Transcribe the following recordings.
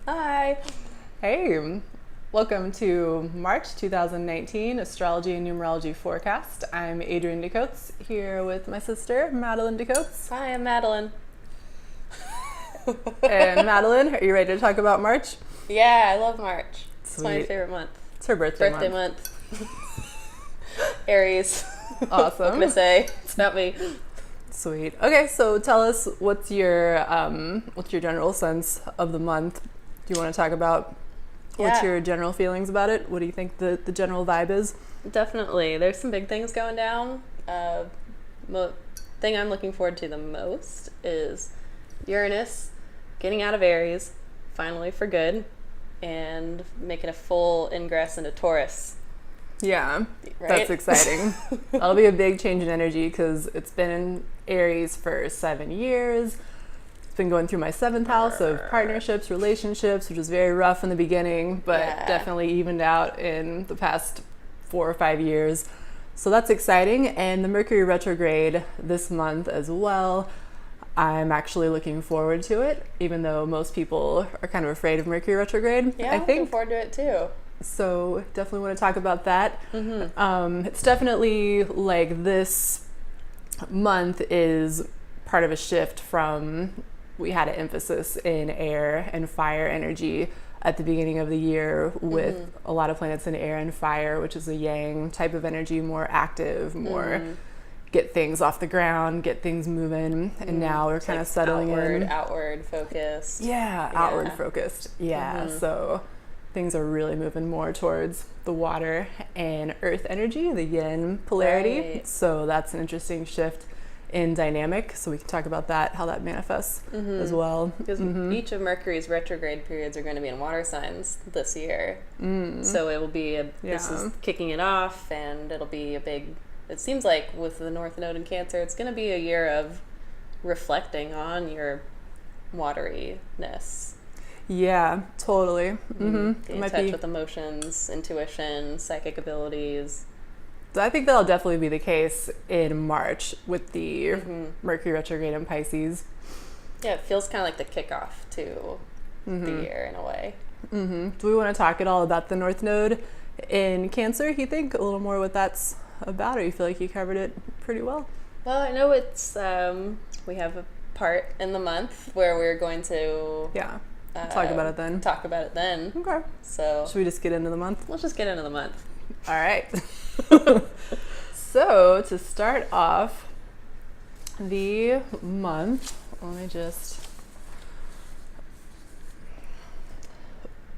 Hi. Hey, welcome to March 2019 Astrology and Numerology Forecast. I'm Adrienne DeCoates here with my sister, Madeline DeCoates. Hi, I'm Madeline. And Madeline, are you ready to talk about March? Yeah, I love March. It's my Sweet. favorite month. It's her birthday month. Aries. Awesome. What can I say? It's not me. Sweet. Okay, so tell us what's your general sense of the month? Do you want to talk about what's your general feelings about it? What do you think the general vibe is? Definitely. There's some big things going down. Thing I'm looking forward to the most is Uranus getting out of Aries, finally for good, and making a full ingress into Taurus. Yeah, Right? that's exciting. That'll be a big change in energy because it's been in Aries for 7 years. It's been going through my 7th house of partnerships, relationships, which was very rough in the beginning, but definitely evened out in the past 4 or 5 years. So that's exciting. And the Mercury retrograde this month as well. I'm actually looking forward to it, even though most people are kind of afraid of Mercury retrograde. Yeah, I I'm think looking forward to it too. So definitely want to talk about that. It's definitely like this month is part of a shift from, we had an emphasis in air and fire energy at the beginning of the year with a lot of planets in air and fire, which is a yang type of energy, more active, more get things off the ground, get things moving. And now we're kind of settling in. Outward focused. Yeah, outward focused. Yeah, so things are really moving more towards the water and earth energy, the yin polarity. Right. So that's an interesting shift in dynamic. So we can talk about that, how that manifests as well. Because each of Mercury's retrograde periods are going to be in water signs this year. So it will be, this is kicking it off, and it'll be a big, it seems like with the North Node in Cancer, it's going to be a year of reflecting on your wateriness. Yeah, totally. Being in touch with emotions, intuition, psychic abilities. So I think that'll definitely be the case in March with the Mercury retrograde in Pisces. Yeah, it feels kind of like the kickoff to the year in a way. Do we want to talk at all about the North Node in Cancer? You think a little more what that's about, or you feel like you covered it pretty well? Well, I know it's, we have a part in the month where we're going to talk about it then. Talk about it then. Okay. So should we just get into the month? let's just get into the month. All right. So to start off the month, let me just.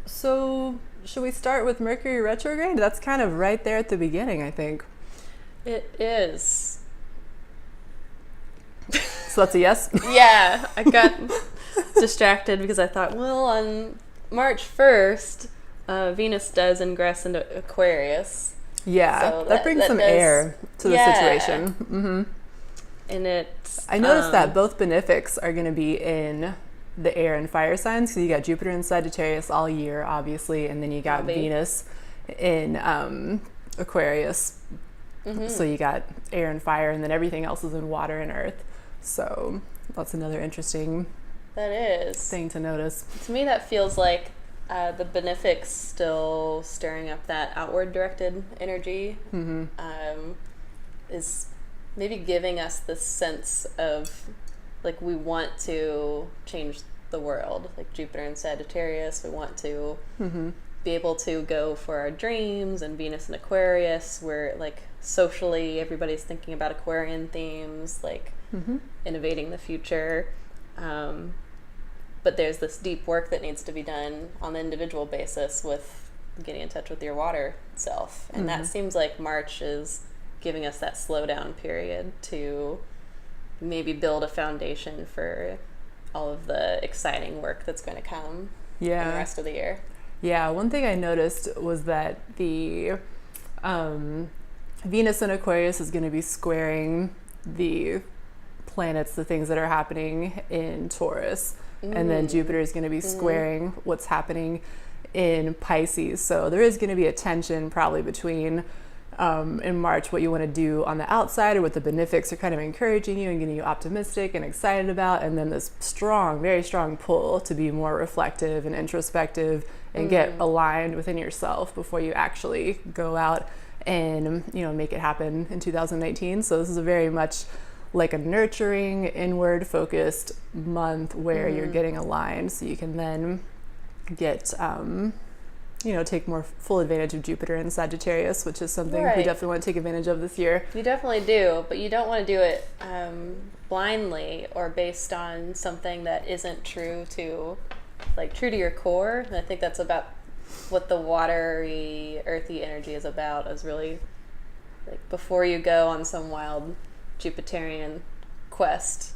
So should we start with Mercury retrograde? That's kind of right there at the beginning, I think. It is. So that's a yes? Yeah, I got distracted because I thought, well, on March 1st, Venus does ingress into Aquarius. Yeah, So that brings that some does, air to the situation. And it's... I noticed that both benefics are going to be in the air and fire signs. So you got Jupiter in Sagittarius all year, obviously, and then you got Venus in Aquarius. So you got air and fire, and then everything else is in water and earth. So that's another interesting thing to notice. To me, that feels like the benefics still stirring up that outward directed energy, is maybe giving us this sense of like we want to change the world. Like Jupiter in Sagittarius, we want to be able to go for our dreams, and Venus in Aquarius, where like socially everybody's thinking about Aquarian themes, like innovating the future. But there's this deep work that needs to be done on the individual basis with getting in touch with your water self. And that seems like March is giving us that slowdown period to maybe build a foundation for all of the exciting work that's going to come in the rest of the year. Yeah, one thing I noticed was that the Venus in Aquarius is going to be squaring the planets, the things that are happening in Taurus. And then Jupiter is going to be squaring what's happening in Pisces. So there is going to be a tension probably between in March, what you want to do on the outside or what the benefics are kind of encouraging you and getting you optimistic and excited about, and then this strong, very strong pull to be more reflective and introspective and get aligned within yourself before you actually go out and, you know, make it happen in 2019. So this is a very much like a nurturing, inward focused month where you're getting aligned so you can then get you know, take more full advantage of Jupiter in Sagittarius, which is something we definitely want to take advantage of this year. You definitely do, but you don't want to do it blindly or based on something that isn't true to your core. And I think that's about what the watery, earthy energy is about, is really like before you go on some wild Jupiterian quest.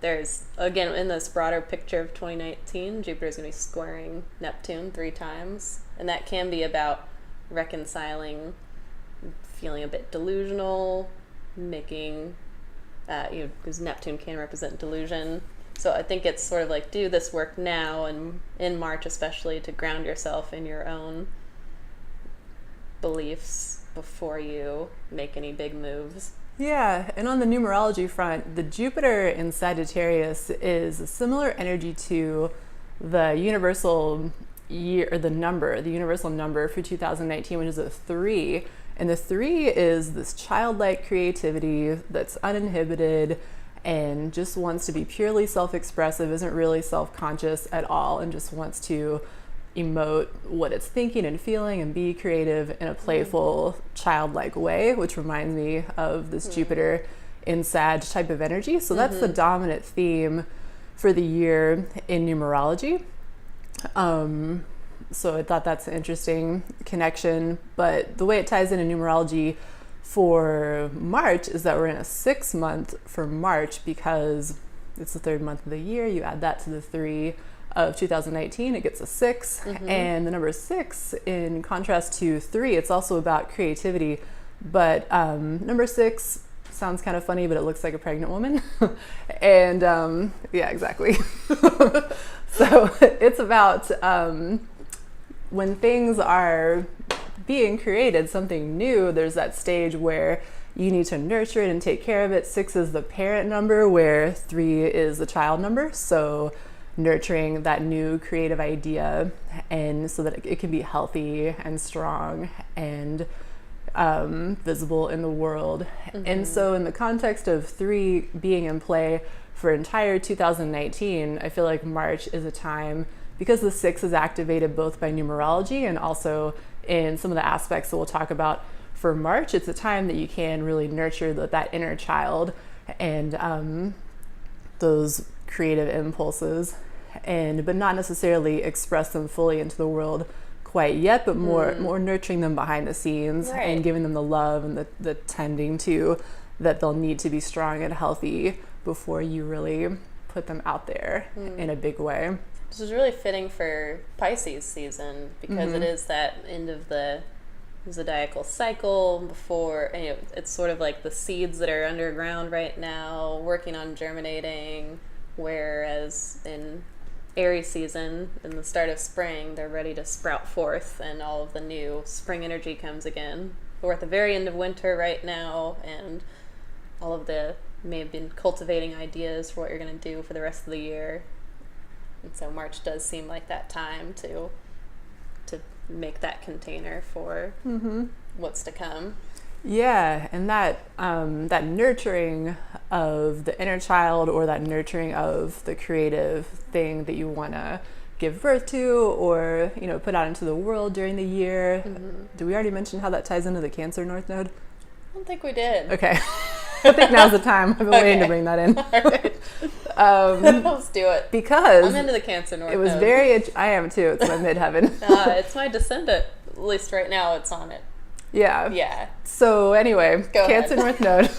There's, again, in this broader picture of 2019, Jupiter's going to be squaring Neptune 3 times, and that can be about reconciling, feeling a bit delusional, making, because Neptune can represent delusion. So I think it's sort of like, do this work now, and in March especially, to ground yourself in your own beliefs before you make any big moves. Yeah, and on the numerology front, the Jupiter in Sagittarius is a similar energy to the universal year, or the universal number for 2019, which is a 3. And the 3 is this childlike creativity that's uninhibited and just wants to be purely self-expressive, isn't really self-conscious at all, and just wants to emote what it's thinking and feeling and be creative in a playful, childlike way, which reminds me of this Jupiter in Sag type of energy. So that's the dominant theme for the year in numerology. So I thought that's an interesting connection. But the way it ties into numerology for March is that we're in a 6 month for March because it's the 3rd month of the year. You add that to the 3 of 2019, it gets a 6. And the number 6, in contrast to 3, it's also about creativity. But number 6 sounds kind of funny, but it looks like a pregnant woman. And yeah, exactly. So it's about when things are being created, something new, there's that stage where you need to nurture it and take care of it. 6 is the parent number, where 3 is the child number. So nurturing that new creative idea, and so that it can be healthy and strong and visible in the world. And so in the context of 3 being in play for entire 2019, I feel like March is a time, because the 6 is activated both by numerology and also in some of the aspects that we'll talk about for March, it's a time that you can really nurture that inner child and those creative impulses, but not necessarily express them fully into the world quite yet, but more nurturing them behind the scenes and giving them the love and the tending to that they'll need to be strong and healthy before you really put them out there in a big way. This is really fitting for Pisces season because it is that end of the zodiacal cycle before, it's sort of like the seeds that are underground right now working on germinating, whereas in Aries season, in the start of spring, they're ready to sprout forth and all of the new spring energy comes again. We're at the very end of winter right now, and all of the may have been cultivating ideas for what you're going to do for the rest of the year. And so March does seem like that time to make that container for what's to come. Yeah, and that that nurturing of the inner child, or that nurturing of the creative thing that you want to give birth to or put out into the world during the year. Did we already mention how that ties into the Cancer North Node? I don't think we did. Okay. I think now's the time. I've been waiting to bring that in. All right. Let's do it. Because I'm into the Cancer North Node. It was I am too. It's my midheaven. It's my descendant. At least right now it's on it. Yeah. So anyway, Cancer North Node.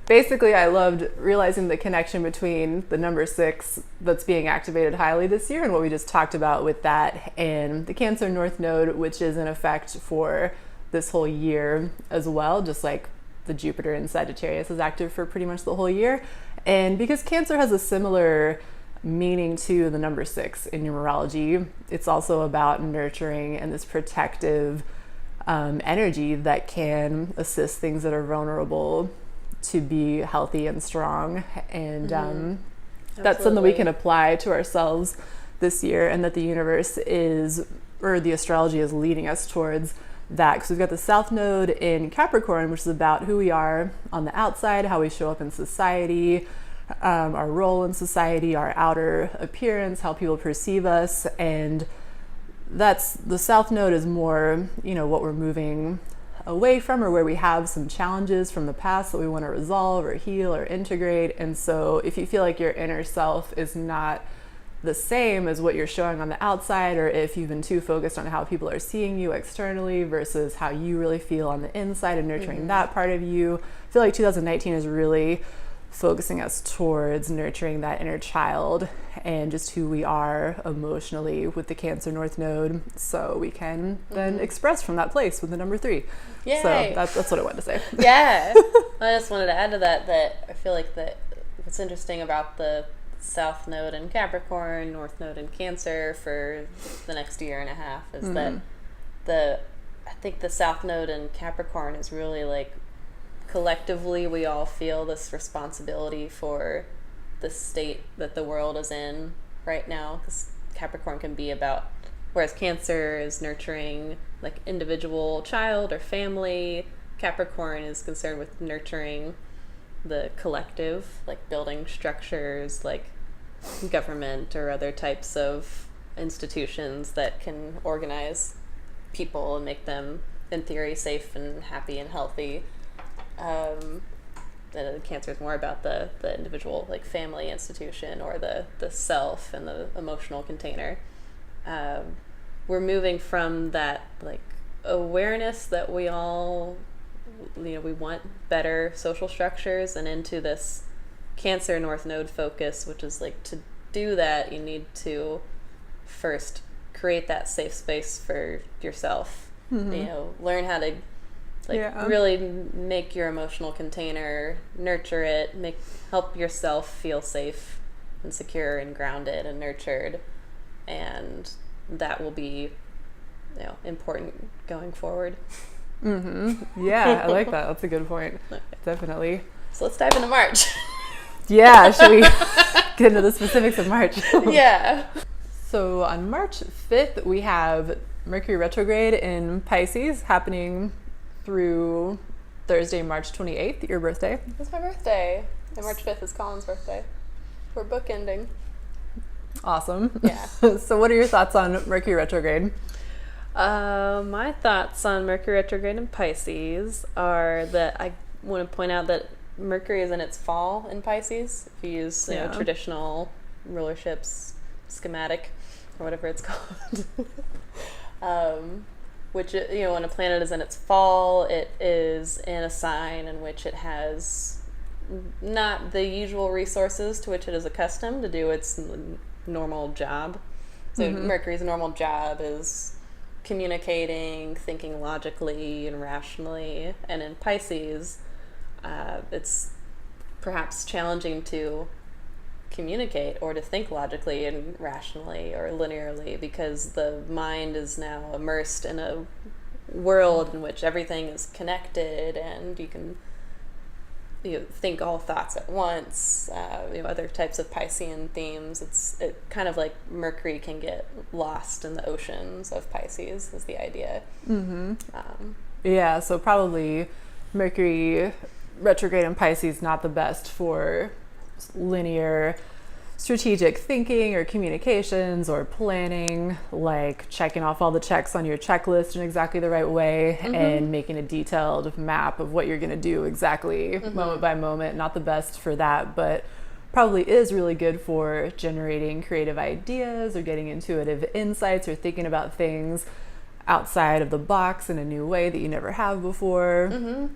Basically, I loved realizing the connection between the number 6 that's being activated highly this year and what we just talked about with that, and the Cancer North Node, which is in effect for this whole year as well, just like the Jupiter in Sagittarius is active for pretty much the whole year. And because Cancer has a similar meaning to the number 6 in numerology, it's also about nurturing and this protective energy that can assist things that are vulnerable to be healthy and strong. And that's something we can apply to ourselves this year, and that the universe is, or the astrology is leading us towards that, because we've got the South Node in Capricorn, which is about who we are on the outside, how we show up in society, our role in society, our outer appearance, how people perceive us. And that's, the South Node is more, what we're moving away from, or where we have some challenges from the past that we want to resolve or heal or integrate. And so if you feel like your inner self is not the same as what you're showing on the outside, or if you've been too focused on how people are seeing you externally versus how you really feel on the inside and nurturing that part of you, I feel like 2019 is really focusing us towards nurturing that inner child and just who we are emotionally with the Cancer North Node, so we can then express from that place with the number 3. Yay. So that's what I wanted to say. Yeah. I just wanted to add to that I feel like that what's interesting about the South Node in Capricorn, North Node in Cancer for the next year and a half is that I think the South Node in Capricorn is really like, collectively we all feel this responsibility for the state that the world is in right now, because Capricorn can be about, whereas Cancer is nurturing like individual child or family, Capricorn is concerned with nurturing the collective, like building structures like government or other types of institutions that can organize people and make them, in theory, safe and happy and healthy. Cancer is more about the individual, like family institution, or the self and the emotional container. We're moving from that like awareness that we all, we want better social structures, and into this Cancer North Node focus, which is like, to do that you need to first create that safe space for yourself. Learn how to really make your emotional container, nurture it, help yourself feel safe and secure and grounded and nurtured, and that will be important going forward. Yeah, I like that. That's a good point. Okay. Definitely. So let's dive into March. Yeah, should we get into the specifics of March? Yeah. So on March 5th, we have Mercury retrograde in Pisces happening through Thursday, March 28th, your birthday. It's my birthday. And March 5th is Colin's birthday. We're bookending. Awesome. Yeah. So what are your thoughts on Mercury retrograde? My thoughts on Mercury retrograde in Pisces are that I want to point out that Mercury is in its fall in Pisces. If you use traditional rulerships schematic or whatever it's called, which when a planet is in its fall, it is in a sign in which it has not the usual resources to which it is accustomed to do its normal job. So Mercury's normal job is communicating, thinking logically and rationally, and in Pisces, it's perhaps challenging to communicate or to think logically and rationally or linearly, because the mind is now immersed in a world in which everything is connected, and you can think all thoughts at once. Other types of Piscean themes. It kind of like Mercury can get lost in the oceans of Pisces is the idea. Yeah, so probably Mercury retrograde in Pisces not the best for linear strategic thinking or communications or planning, like checking off all the checks on your checklist in exactly the right way and making a detailed map of what you're going to do exactly moment by moment. Not the best for that, but probably is really good for generating creative ideas or getting intuitive insights or thinking about things outside of the box in a new way that you never have before.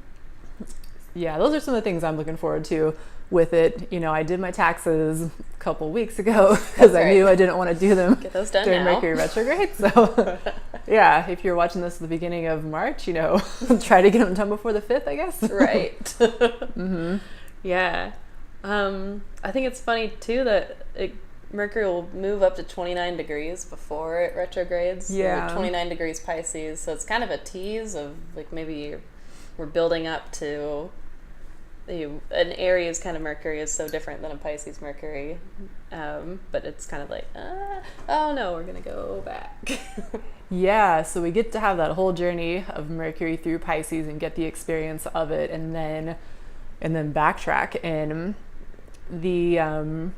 Yeah, those are some of the things I'm looking forward to with it. I did my taxes a couple weeks ago because I knew I didn't want to do them Get those done during now. Mercury retrograde. So yeah, if you're watching this at the beginning of March, try to get them done before the 5th, I guess. Right. Yeah. I think it's funny too that Mercury will move up to 29 degrees before it retrogrades. Yeah. We're 29 degrees Pisces, so it's kind of a tease of like maybe we're building up to an Aries kind of Mercury is so different than a Pisces Mercury, but it's kind of like, oh no, we're gonna go back. Yeah, so we get to have that whole journey of Mercury through Pisces and get the experience of it, and then backtrack. And the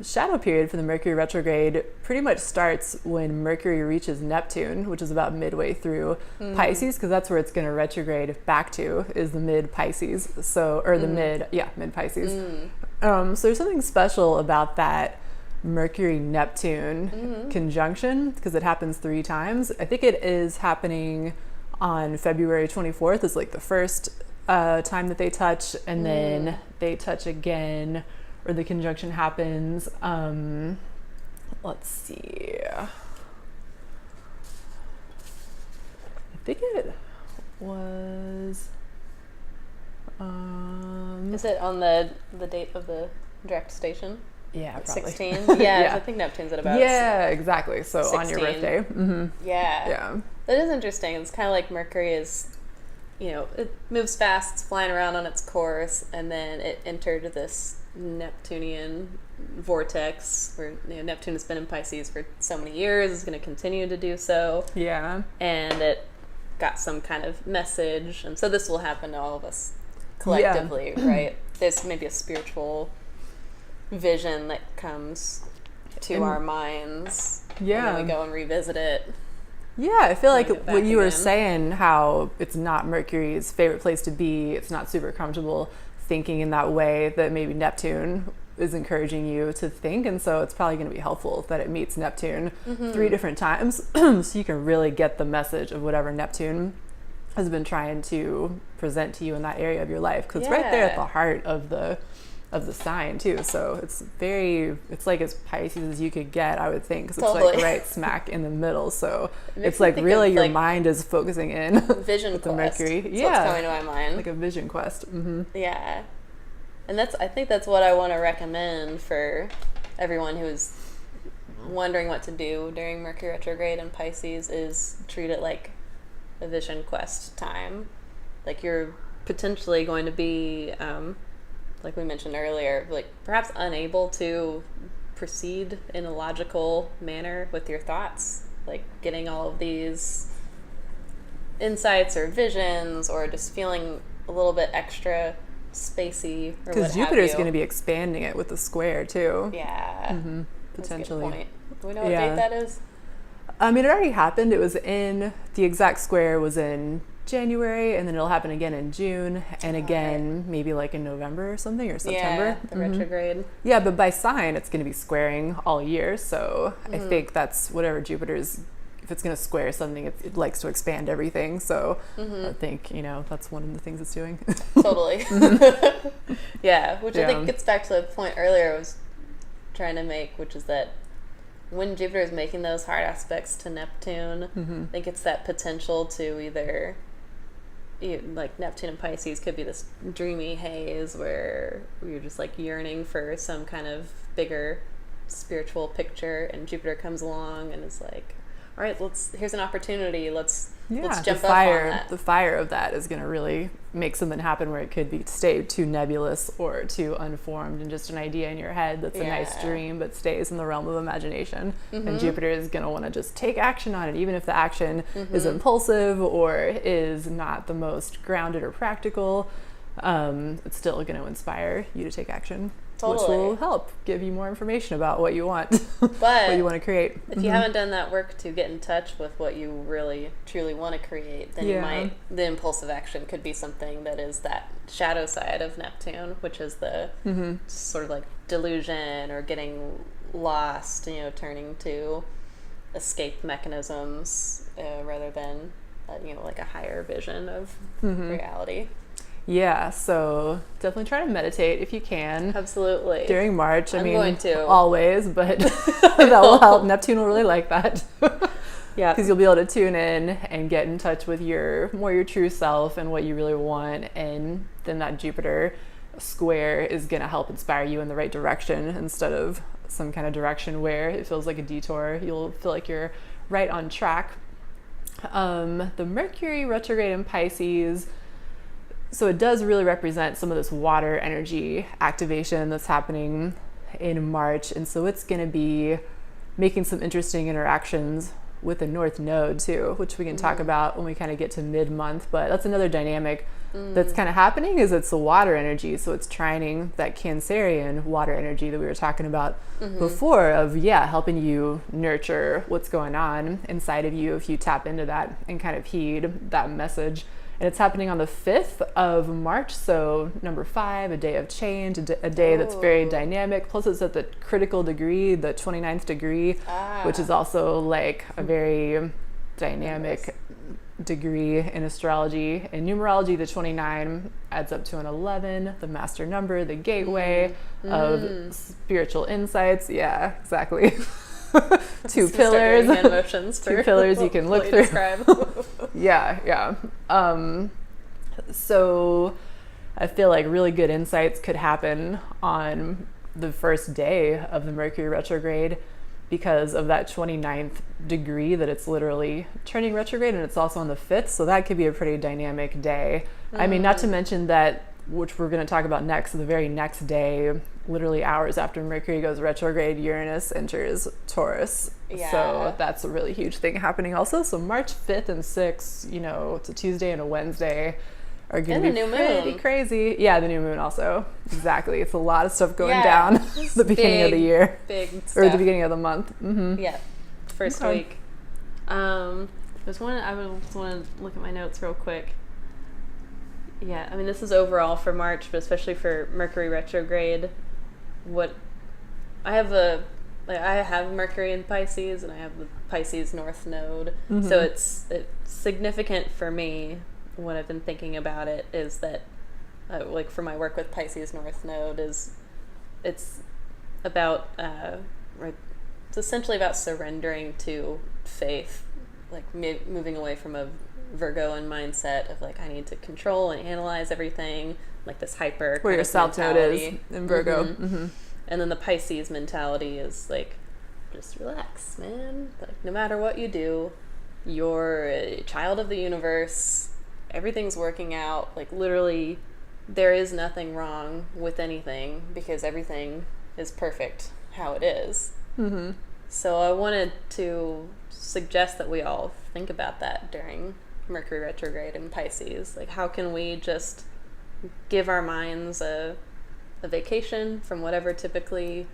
shadow period for the Mercury retrograde pretty much starts when Mercury reaches Neptune, which is about midway through Pisces, because that's where it's going to retrograde back to, is the mid Pisces. So, or the mid Pisces. So there's something special about that Mercury Neptune conjunction, because it happens 3 times. I think it is happening on February 24th is like the first time that they touch, and then they touch again, or the conjunction happens. Let's see. I think it was. Is it on the date of the direct station? Yeah, probably. 16? Yeah, I think Neptune's at about Yeah, exactly. So 16. on your birthday. Mm-hmm. Yeah. Yeah. That is interesting. It's kind of like Mercury is, it moves fast, it's flying around on its course, and then it entered this Neptunian vortex where Neptune has been in Pisces for so many years, is going to continue to do so. Yeah. And it got some kind of message. And so this will happen to all of us collectively, right? There's maybe a spiritual vision that comes to our minds. Yeah. And then we go and revisit it. Yeah, I feel like Get back when you were again. saying how it's not Mercury's favorite place to be, it's not super comfortable thinking in that way, that maybe Neptune is encouraging you to think, and so it's probably going to be helpful that it meets Neptune 3 different times so you can really get the message of whatever Neptune has been trying to present to you in that area of your life, because it's right there at the heart of the sign too. So it's like as Pisces as you could get, I would think, because it's like right smack in the middle. So it's like really your mind is focusing in vision with quest. the Mercury. That's what's coming to my mind. Like a vision quest. Yeah. And I think that's what I want to recommend for everyone who's wondering what to do during Mercury retrograde and Pisces, is treat it like a vision quest time. Like you're potentially going to be, like we mentioned earlier, like perhaps unable to proceed in a logical manner with your thoughts, like getting all of these insights or visions, or just feeling a little bit extra spacey, or because Jupiter's going to be expanding it with the square too. Yeah. Potentially. That's a good point. Do we know what date that is? I mean, it already happened. It was the exact square was in January, and then it'll happen again in June, and again maybe like in November or something, or September. Yeah, the retrograde. Yeah, but by sign it's going to be squaring all year, so I think that's whatever Jupiter's, if it's going to square something, it likes to expand everything, so I think that's one of the things it's doing. Totally. Yeah, which I think gets back to the point earlier I was trying to make, which is that when Jupiter is making those hard aspects to Neptune, I think it's that potential to either, like Neptune and Pisces could be this dreamy haze where you're just like yearning for some kind of bigger spiritual picture, and Jupiter comes along and is like, all right, here's an opportunity, let's jump up on that. The fire of that is going to really make something happen where it could stay too nebulous or too unformed and just an idea in your head that's a nice dream but stays in the realm of imagination. And Jupiter is going to want to just take action on it, even if the action is impulsive or is not the most grounded or practical. It's still going to inspire you to take action. Which will help give you more information about what you want, but what you want to create. If you haven't done that work to get in touch with what you really, truly want to create, then the impulsive action could be something that is that shadow side of Neptune, which is the sort of like delusion or getting lost, turning to escape mechanisms rather than, like a higher vision of reality. Yeah, so definitely try to meditate if you can. Absolutely. During March. I'm going to. Always, but that will help. Neptune will really like that. Yeah. Because you'll be able to tune in and get in touch with your true self and what you really want. And then that Jupiter square is going to help inspire you in the right direction instead of some kind of direction where it feels like a detour, you'll feel like you're right on track. The Mercury retrograde in Pisces, so it does really represent some of this water energy activation that's happening in March. And so it's going to be making some interesting interactions with the North Node too, which we can talk about when we kind of get to mid-month. But that's another dynamic that's kind of happening, is it's the water energy. So it's trining that Cancerian water energy that we were talking about before, of helping you nurture what's going on inside of you if you tap into that and kind of heed that message. And it's happening on the 5th of March, so number 5, a day of change, a day that's very dynamic. Plus it's at the critical degree, the 29th degree, which is also like a very dynamic degree in astrology. In numerology, the 29 adds up to an 11, the master number, the gateway of spiritual insights. Yeah, exactly. Two pillars you can look through. Yeah. So I feel like really good insights could happen on the first day of the Mercury retrograde, because of that 29th degree that it's literally turning retrograde, and it's also on the 5th. So that could be a pretty dynamic day. I mean, not to mention that, which we're going to talk about next, the very next day, literally hours after Mercury goes retrograde, Uranus enters Taurus. So that's a really huge thing happening also. So March 5th and 6th, it's a Tuesday and a Wednesday, are going to be pretty crazy. Yeah, the new moon also. Exactly. It's a lot of stuff going down the beginning of the year. Big stuff. Or the beginning of the month. Yeah. First week. I just want to look at my notes real quick. Yeah, I mean, this is overall for March, but especially for Mercury retrograde. I have Mercury in Pisces, and I have the Pisces North Node. So it's significant for me. What I've been thinking about it is that, like for my work with Pisces North Node, it's about it's essentially about surrendering to faith, like moving away from a Virgoan mindset of like I need to control and analyze everything, like this hyper where your South Node is in Virgo. And then the Pisces mentality is like, just relax, man. Like no matter what you do, you're a child of the universe. Everything's working out. Like literally, there is nothing wrong with anything because everything is perfect how it is. So I wanted to suggest that we all think about that during Mercury retrograde in Pisces. Like, how can we just give our minds a vacation from whatever typically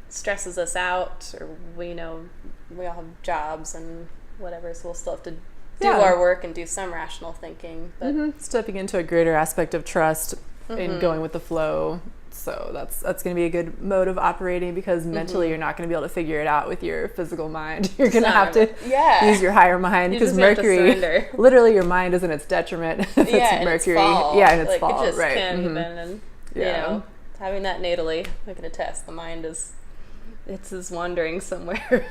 stresses us out? Or we all have jobs and whatever, so we'll still have to do our work and do some rational thinking. But stepping into a greater aspect of trust and going with the flow. So that's going to be a good mode of operating, because mentally you're not going to be able to figure it out with your physical mind. You're going to have to use your higher mind, because Mercury, literally your mind is in its detriment if it's Mercury. In its fall, it just right. can't even, and having that natally, I can attest, the mind is wandering somewhere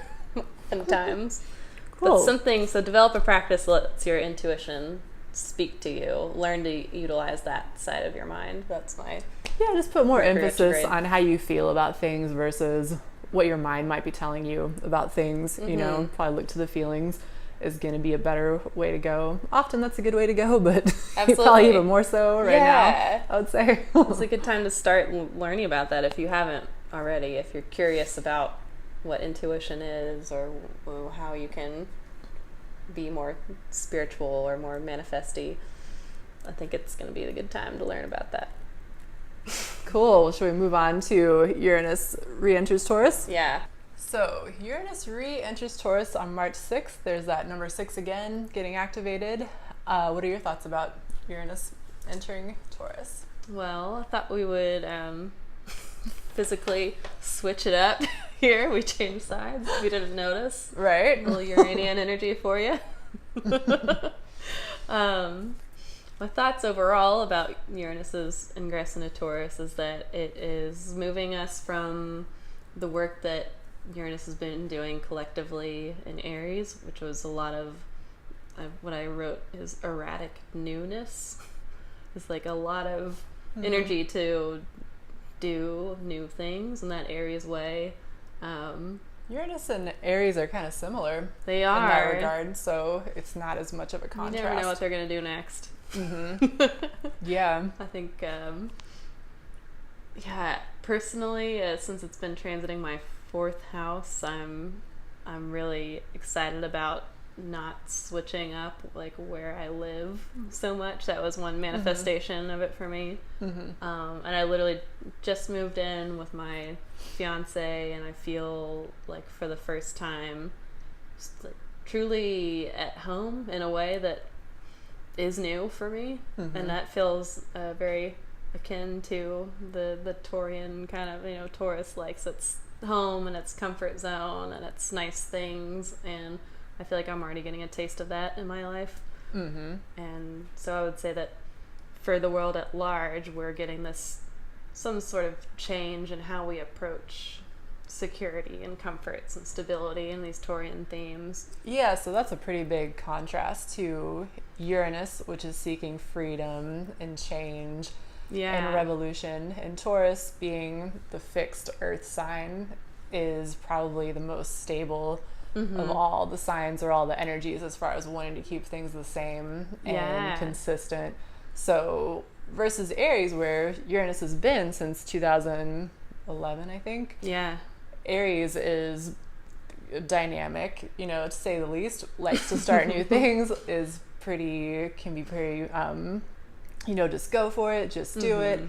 in times. Cool. But so develop a practice that lets your intuition speak to you. Learn to utilize that side of your mind. That's my just put more emphasis on how you feel about things versus what your mind might be telling you about things. Probably look to the feelings is going to be a better way to go. Often that's a good way to go, but probably even more so right now, I would say. It's a good time to start learning about that if you haven't already. If you're curious about what intuition is, or how you can be more spiritual or more manifesty, I think it's going to be a good time to learn about that. Cool. Should we move on to Uranus re-enters Taurus? Yeah. So Uranus re-enters Taurus on March 6th. There's that number 6 again getting activated. What are your thoughts about Uranus entering Taurus? Well, I thought we would physically switch it up here. We changed sides. We didn't notice. Right. A little Uranian energy for you. My thoughts overall about Uranus's ingress into Taurus is that it is moving us from the work that Uranus has been doing collectively in Aries, which was a lot of what I wrote is erratic newness. It's like a lot of energy to do new things in that Aries way, Uranus and Aries are kind of similar. They are. In that regard, so it's not as much of a contrast. You never know what they're going to do next. Yeah. I think, personally, since it's been transiting my 4th house, I'm really excited about not switching up like where I live so much. That was one manifestation of it for me. And I literally just moved in with my fiance, and I feel like for the first time just like truly at home in a way that is new for me. And that feels very akin to the Taurian kind of, Taurus likes its home and its comfort zone and its nice things, and I feel like I'm already getting a taste of that in my life. And so I would say that for the world at large, we're getting some sort of change in how we approach security and comforts and stability in these Taurian themes. Yeah, so that's a pretty big contrast to Uranus, which is seeking freedom and change and revolution. And Taurus, being the fixed earth sign, is probably the most stable of all the signs or all the energies as far as wanting to keep things the same and consistent. So versus Aries, where Uranus has been since 2011, I think. Yeah. Aries is dynamic, to say the least, likes to start new things, can be pretty, just go for it, just do it.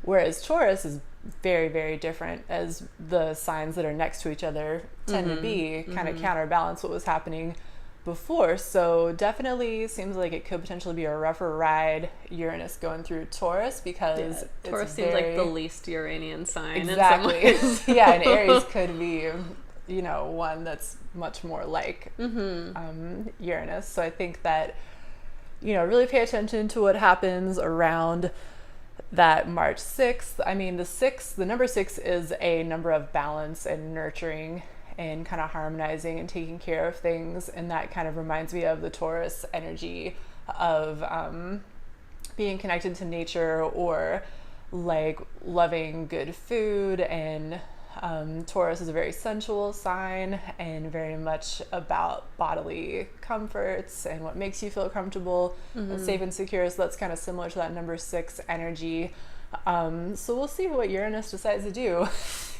Whereas Taurus is very, very different, as the signs that are next to each other tend to be, kind of counterbalance what was happening before. So definitely seems like it could potentially be a rougher ride, Uranus going through Taurus, because Taurus seems like the least Uranian sign. Exactly. In some ways. Yeah, and Aries could be, one that's much more like Uranus. So I think that, really pay attention to what happens around that March 6th. I mean, the number 6 is a number of balance and nurturing and kind of harmonizing and taking care of things. And that kind of reminds me of the Taurus energy of being connected to nature, or like loving good food. And Taurus is a very sensual sign and very much about bodily comforts and what makes you feel comfortable and safe and secure. So that's kind of similar to that number 6 energy. So we'll see what Uranus decides to do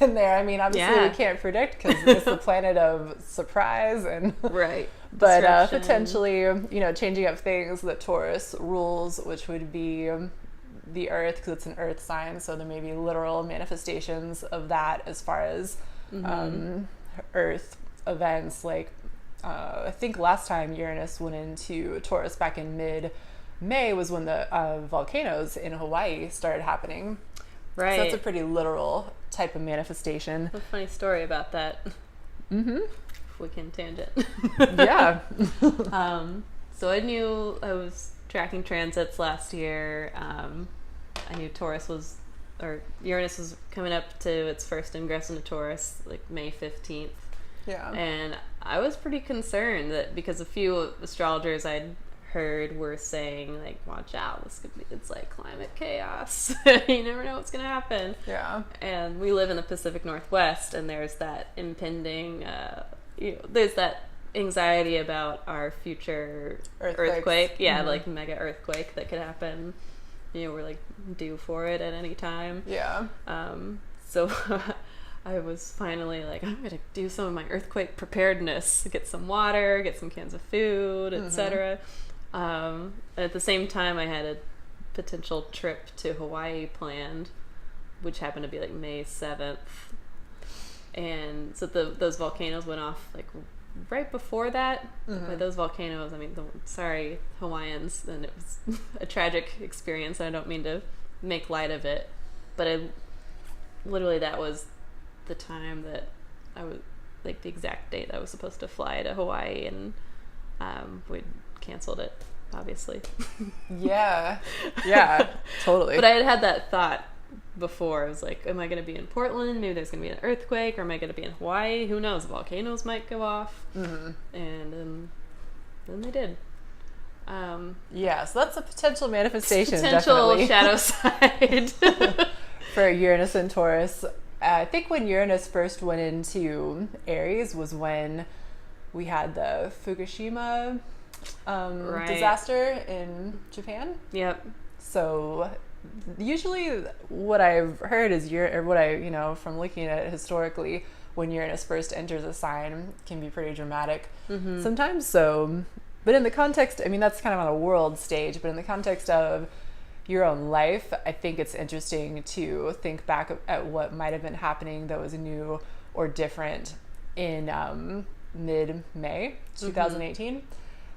in there. I mean, obviously we can't predict because it's the planet of surprise and but potentially, changing up things that Taurus rules, which would be the earth, because it's an earth sign. So there may be literal manifestations of that as far as earth events. Like I think last time Uranus went into Taurus back in mid-May was when the volcanoes in Hawaii started happening. Right. So that's a pretty literal type of manifestation. A funny story about that. If we can tangent. Yeah. So I knew I was tracking transits last year. I knew Uranus was coming up to its first ingress into Taurus, like May 15th. Yeah. And I was pretty concerned that, because a few astrologers I'd heard were saying, like, watch out, it's like climate chaos. You never know what's going to happen. Yeah. And we live in the Pacific Northwest, and there's that impending, there's that anxiety about our future earthquake. Yeah, like mega earthquake that could happen. We're like due for it at any time. Yeah. So I was finally like, I'm going to do some of my earthquake preparedness, get some water, get some cans of food, etc. At the same time, I had a potential trip to Hawaii planned, which happened to be like May 7th. And so those volcanoes went off like right before that. By those volcanoes, I mean, sorry, Hawaiians, and it was a tragic experience. I don't mean to make light of it, but literally that was the time that I was, like, the exact date I was supposed to fly to Hawaii, and we canceled it, obviously. Yeah, totally. But I had that thought before. I was like, am I going to be in Portland? Maybe there's going to be an earthquake. Or am I going to be in Hawaii? Who knows? Volcanoes might go off. And then they did. Yeah, so that's a potential manifestation. Potential definitely. Shadow side. For Uranus and Taurus. I think when Uranus first went into Aries was when we had the Fukushima disaster in Japan. Yep. So usually what I've heard is what I, from looking at it historically, when Uranus first enters a sign can be pretty dramatic sometimes. So, but in the context, I mean, that's kind of on a world stage, but in the context of your own life, I think it's interesting to think back at what might have been happening that was new or different in mid-May 2018.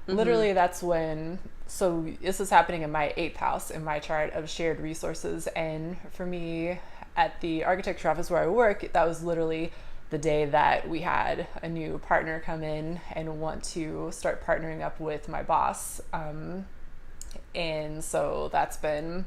Literally, that's when, so this is happening in my 8th house in my chart of shared resources. And for me, at the architecture office where I work, that was literally the day that we had a new partner come in and want to start partnering up with my boss. And so that's been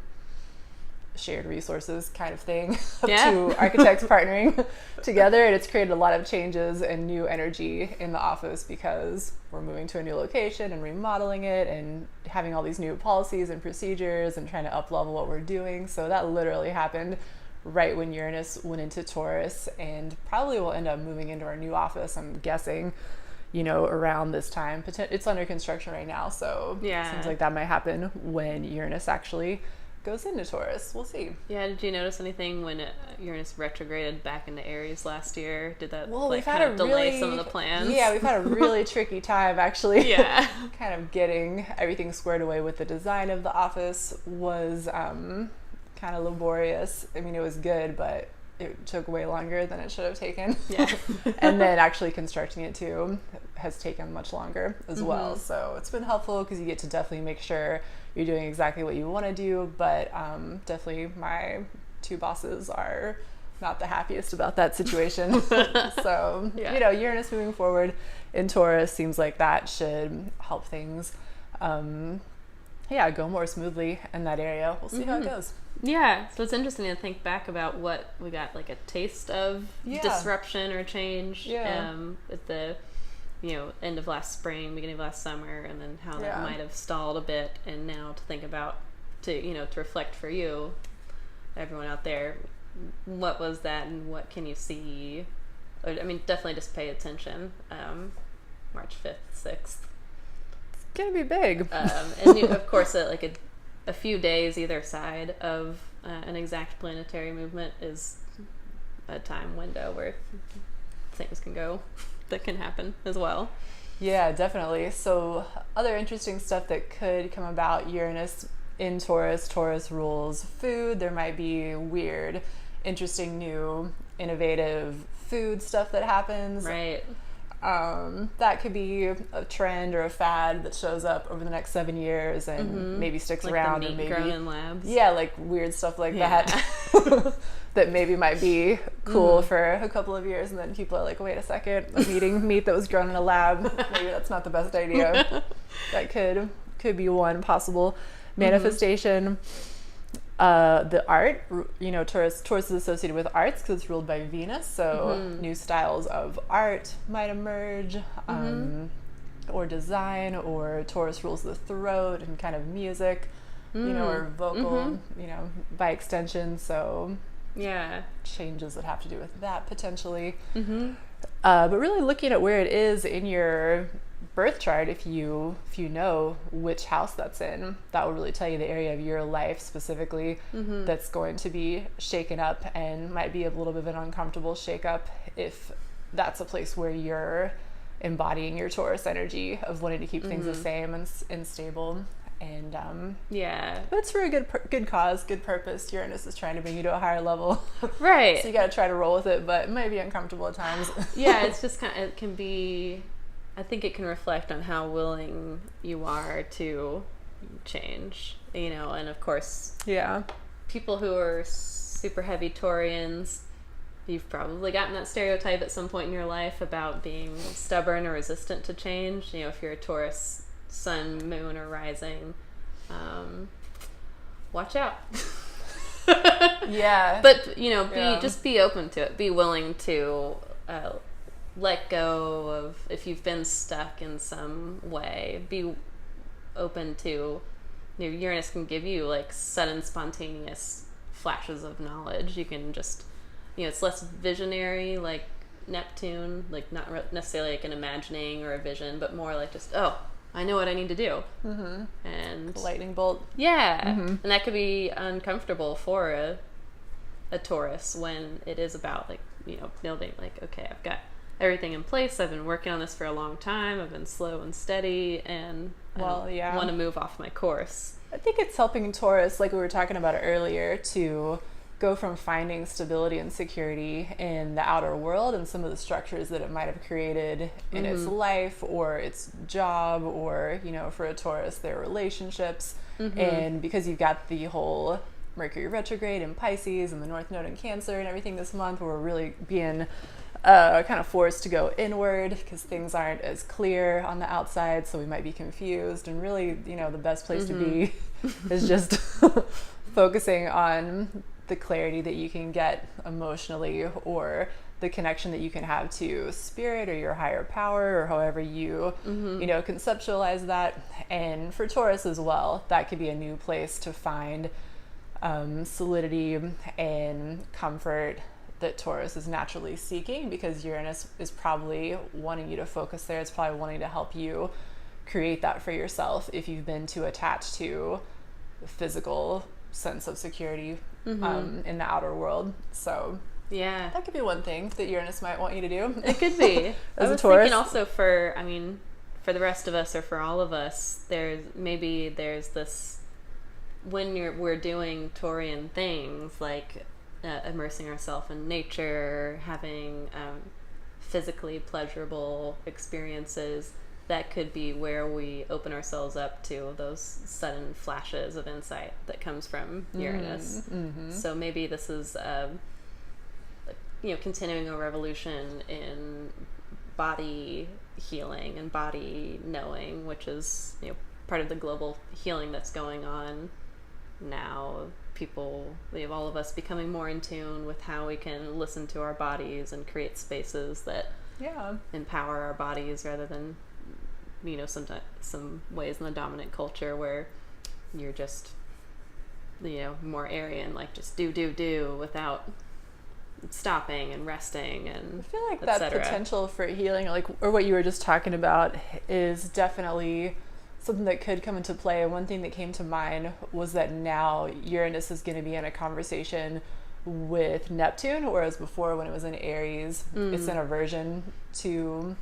shared resources kind of thing to architects partnering together, and it's created a lot of changes and new energy in the office because we're moving to a new location and remodeling it and having all these new policies and procedures and trying to up level what we're doing. So that literally happened right when Uranus went into Taurus, and probably will end up moving into our new office, I'm guessing, around this time. It's under construction right now, so it seems like that might happen when Uranus actually goes into Taurus. We'll see. Yeah, did you notice anything when Uranus retrograded back into Aries last year? Did that we've kind of delay some of the plans? Yeah, we've had a really tricky time actually. Yeah. Kind of getting everything squared away with the design of the office was kind of laborious. I mean, it was good, but it took way longer than it should have taken. Yeah. And then actually constructing it too has taken much longer as well. So it's been helpful because you get to definitely make sure you're doing exactly what you want to do. But definitely my 2 bosses are not the happiest about that situation. So, Uranus moving forward in Taurus seems like that should help things go more smoothly in that area. We'll see how it goes. Yeah, so it's interesting to think back about what we got, like a taste of disruption or change at the end of last spring, beginning of last summer, and then how that might have stalled a bit, and now to think about, to reflect for you, everyone out there, what was that and what can you see? I mean, definitely just pay attention. March 5th, 6th. It's gonna be big. And of course, a few days either side of an exact planetary movement is a time window where things that can happen as well. Yeah, definitely. So other interesting stuff that could come about: Uranus in Taurus. Taurus rules food. There might be weird, interesting, new, innovative food stuff that happens. Right. That could be a trend or a fad that shows up over the next 7 years and maybe sticks around, the meat or maybe grown in labs. Yeah, like weird stuff like that that maybe might be cool for a couple of years, and then people are like, wait a second, I'm eating meat that was grown in a lab. Maybe that's not the best idea. That could be one possible manifestation. The art, Taurus is associated with arts because it's ruled by Venus, so new styles of art might emerge, or design, or Taurus rules the throat and kind of music, or vocal, by extension, so changes that have to do with that potentially. But really looking at where it is in your birth chart, if you know which house that's in, that will really tell you the area of your life specifically that's going to be shaken up, and might be a little bit of an uncomfortable shake up if that's a place where you're embodying your Taurus energy of wanting to keep things the same and stable. And but it's for a good cause, good purpose. Uranus is trying to bring you to a higher level, right? So you got to try to roll with it, but it might be uncomfortable at times. It's just it can be, I think it can reflect on how willing you are to change, and of course, people who are super heavy Taurians, you've probably gotten that stereotype at some point in your life about being stubborn or resistant to change. If you're a Taurus sun, moon, or rising, watch out. But just be open to it. Be willing to let go of, if you've been stuck in some way, be open to, Uranus can give you like sudden spontaneous flashes of knowledge. You can just it's less visionary like Neptune, like not necessarily like an imagining or a vision, but more like just, oh, I know what I need to do. And lightning bolt. Yeah. And that could be uncomfortable for a Taurus when it is about like, building like, okay, I've got everything in place. I've been working on this for a long time. I've been slow and steady, and I want to move off my course. I think it's helping Taurus, like we were talking about earlier, to go from finding stability and security in the outer world and some of the structures that it might have created in its life or its job, or, for a Taurus, their relationships. And because you've got the whole Mercury retrograde in Pisces and the North Node in Cancer and everything this month, we're really being kind of forced to go inward because things aren't as clear on the outside, so we might be confused. And really, the best place to be is just focusing on the clarity that you can get emotionally, or the connection that you can have to spirit or your higher power, or however you conceptualize that. And for Taurus as well, that could be a new place to find solidity and comfort that Taurus is naturally seeking, because Uranus is probably wanting you to focus there. It's probably wanting to help you create that for yourself if you've been too attached to the physical sense of security in the outer world. So yeah, that could be one thing that Uranus might want you to do. It could be. As I was a Taurus. thinking also for the rest of us, or for all of us, there's this, when we're doing Taurian things like immersing ourselves in nature, having physically pleasurable experiences, that could be where we open ourselves up to those sudden flashes of insight that comes from Uranus. So maybe this is continuing a revolution in body healing and body knowing, which is part of the global healing that's going on now. All of us becoming more in tune with how we can listen to our bodies and create spaces that empower our bodies, rather than sometimes some ways in the dominant culture where you're just more Aryan, like just do without stopping and resting, and I feel like that potential for healing, or what you were just talking about, is definitely something that could come into play. And one thing that came to mind was that now Uranus is going to be in a conversation with Neptune, whereas before, when it was in Aries, it's in aversion to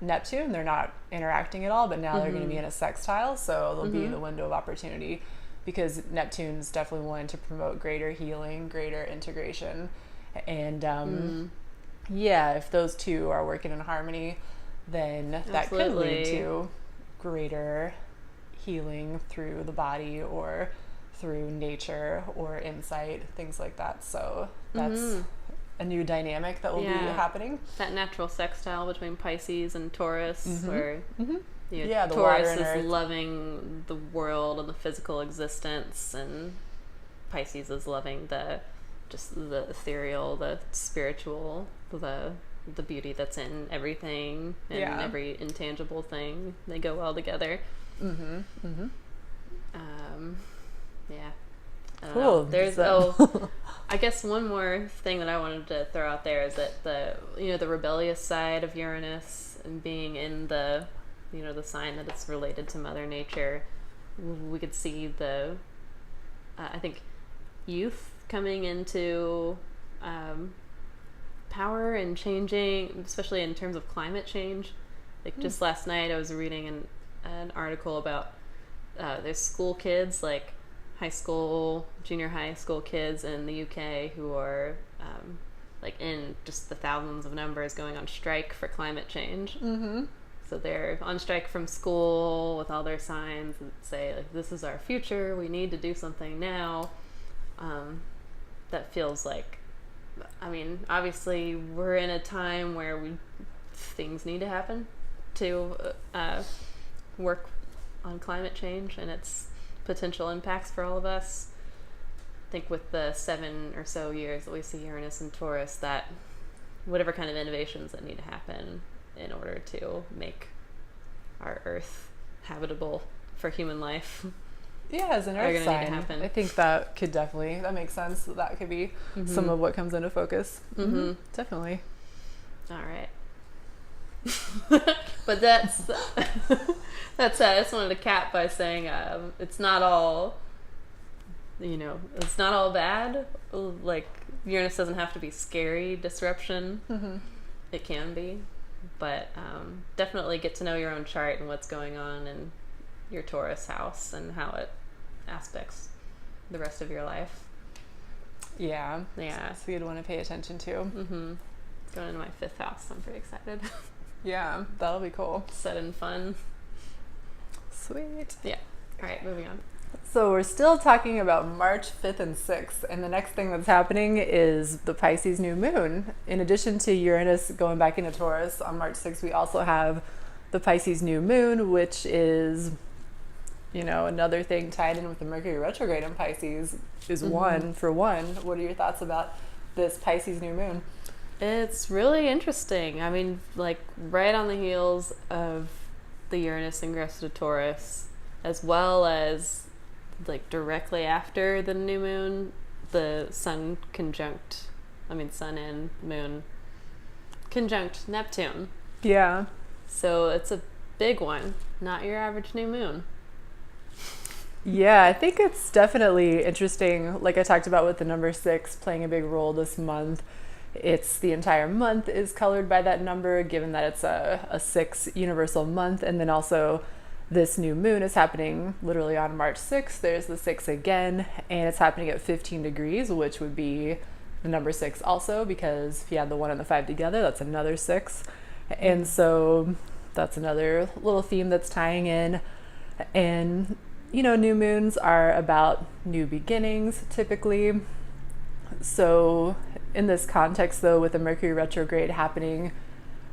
Neptune. They're not interacting at all, but now they're going to be in a sextile, so they'll be in the window of opportunity, because Neptune's definitely wanting to promote greater healing, greater integration. And if those two are working in harmony, then that could lead to greater healing through the body or through nature or insight, things like that. So that's a new dynamic that will be happening. That natural sextile between Pisces and Taurus, where the Taurus water and is earth. loving the world and the physical existence, and Pisces is loving the ethereal, the spiritual, the beauty that's in everything and every intangible thing. They go well together. Cool. There's I guess one more thing that I wanted to throw out there is that the rebellious side of Uranus, and being in the the sign that it's related to Mother Nature, we could see the I think youth coming into power and changing, especially in terms of climate change. Like just last night I was reading an article about there's school kids, like junior high school kids in the UK who are in just the thousands of numbers going on strike for climate change. So they're on strike from school with all their signs that say, like, this is our future, we need to do something now. That feels like, obviously we're in a time where things need to happen to work on climate change and its potential impacts for all of us. I think with the 7 or so years that we see Uranus and Taurus, that whatever kind of innovations that need to happen in order to make our Earth habitable for human life Yeah, as an earth sign, I think that could definitely, that makes sense. That could be some of what comes into focus. Definitely. All right. But that's I just wanted to cap by saying it's not all, it's not all bad. Like, Uranus doesn't have to be scary disruption. It can be, but definitely get to know your own chart and what's going on in your Taurus house and how it aspects the rest of your life. Yeah. So you'd want to pay attention to. It's going into my 5th house. I'm pretty excited. Yeah, that'll be cool. Sudden fun. Sweet. Yeah. All right, moving on. So we're still talking about March 5th and 6th, and the next thing that's happening is the Pisces new moon. In addition to Uranus going back into Taurus on March 6th, we also have the Pisces new moon, which is, another thing tied in with the Mercury retrograde in Pisces is one for one. What are your thoughts about this Pisces new moon? It's really interesting. I mean, like, right on the heels of the Uranus ingress to Taurus, as well as, like, directly after the new moon, the sun and moon conjunct Neptune. Yeah. So it's a big one, not your average new moon. Yeah, I think it's definitely interesting. Like I talked about with the number 6 playing a big role this month. It's the entire month is colored by that number, given that it's a 6 universal month. And then also this new moon is happening literally on March 6th. There's the 6 again, and it's happening at 15 degrees, which would be the number 6 also, because if you add the 1 and the 5 together, that's another 6. And so that's another little theme that's tying in. And, new moons are about new beginnings typically. So in this context, though, with the Mercury retrograde happening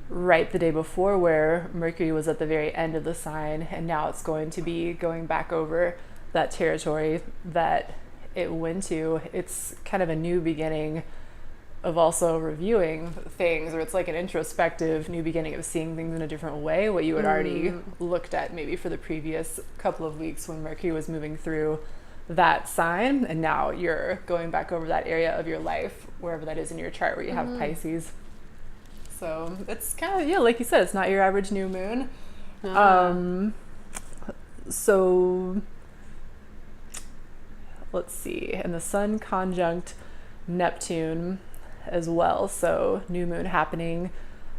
right the day before, where Mercury was at the very end of the sign, and now it's going to be going back over that territory that it went to, it's kind of a new beginning of also reviewing things, or it's like an introspective new beginning of seeing things in a different way, what you had already looked at maybe for the previous couple of weeks when Mercury was moving through that sign, and now you're going back over that area of your life, wherever that is in your chart where you have Pisces. So it's kind of, like you said, it's not your average new moon. So let's see, and the sun conjunct Neptune as well. So new moon happening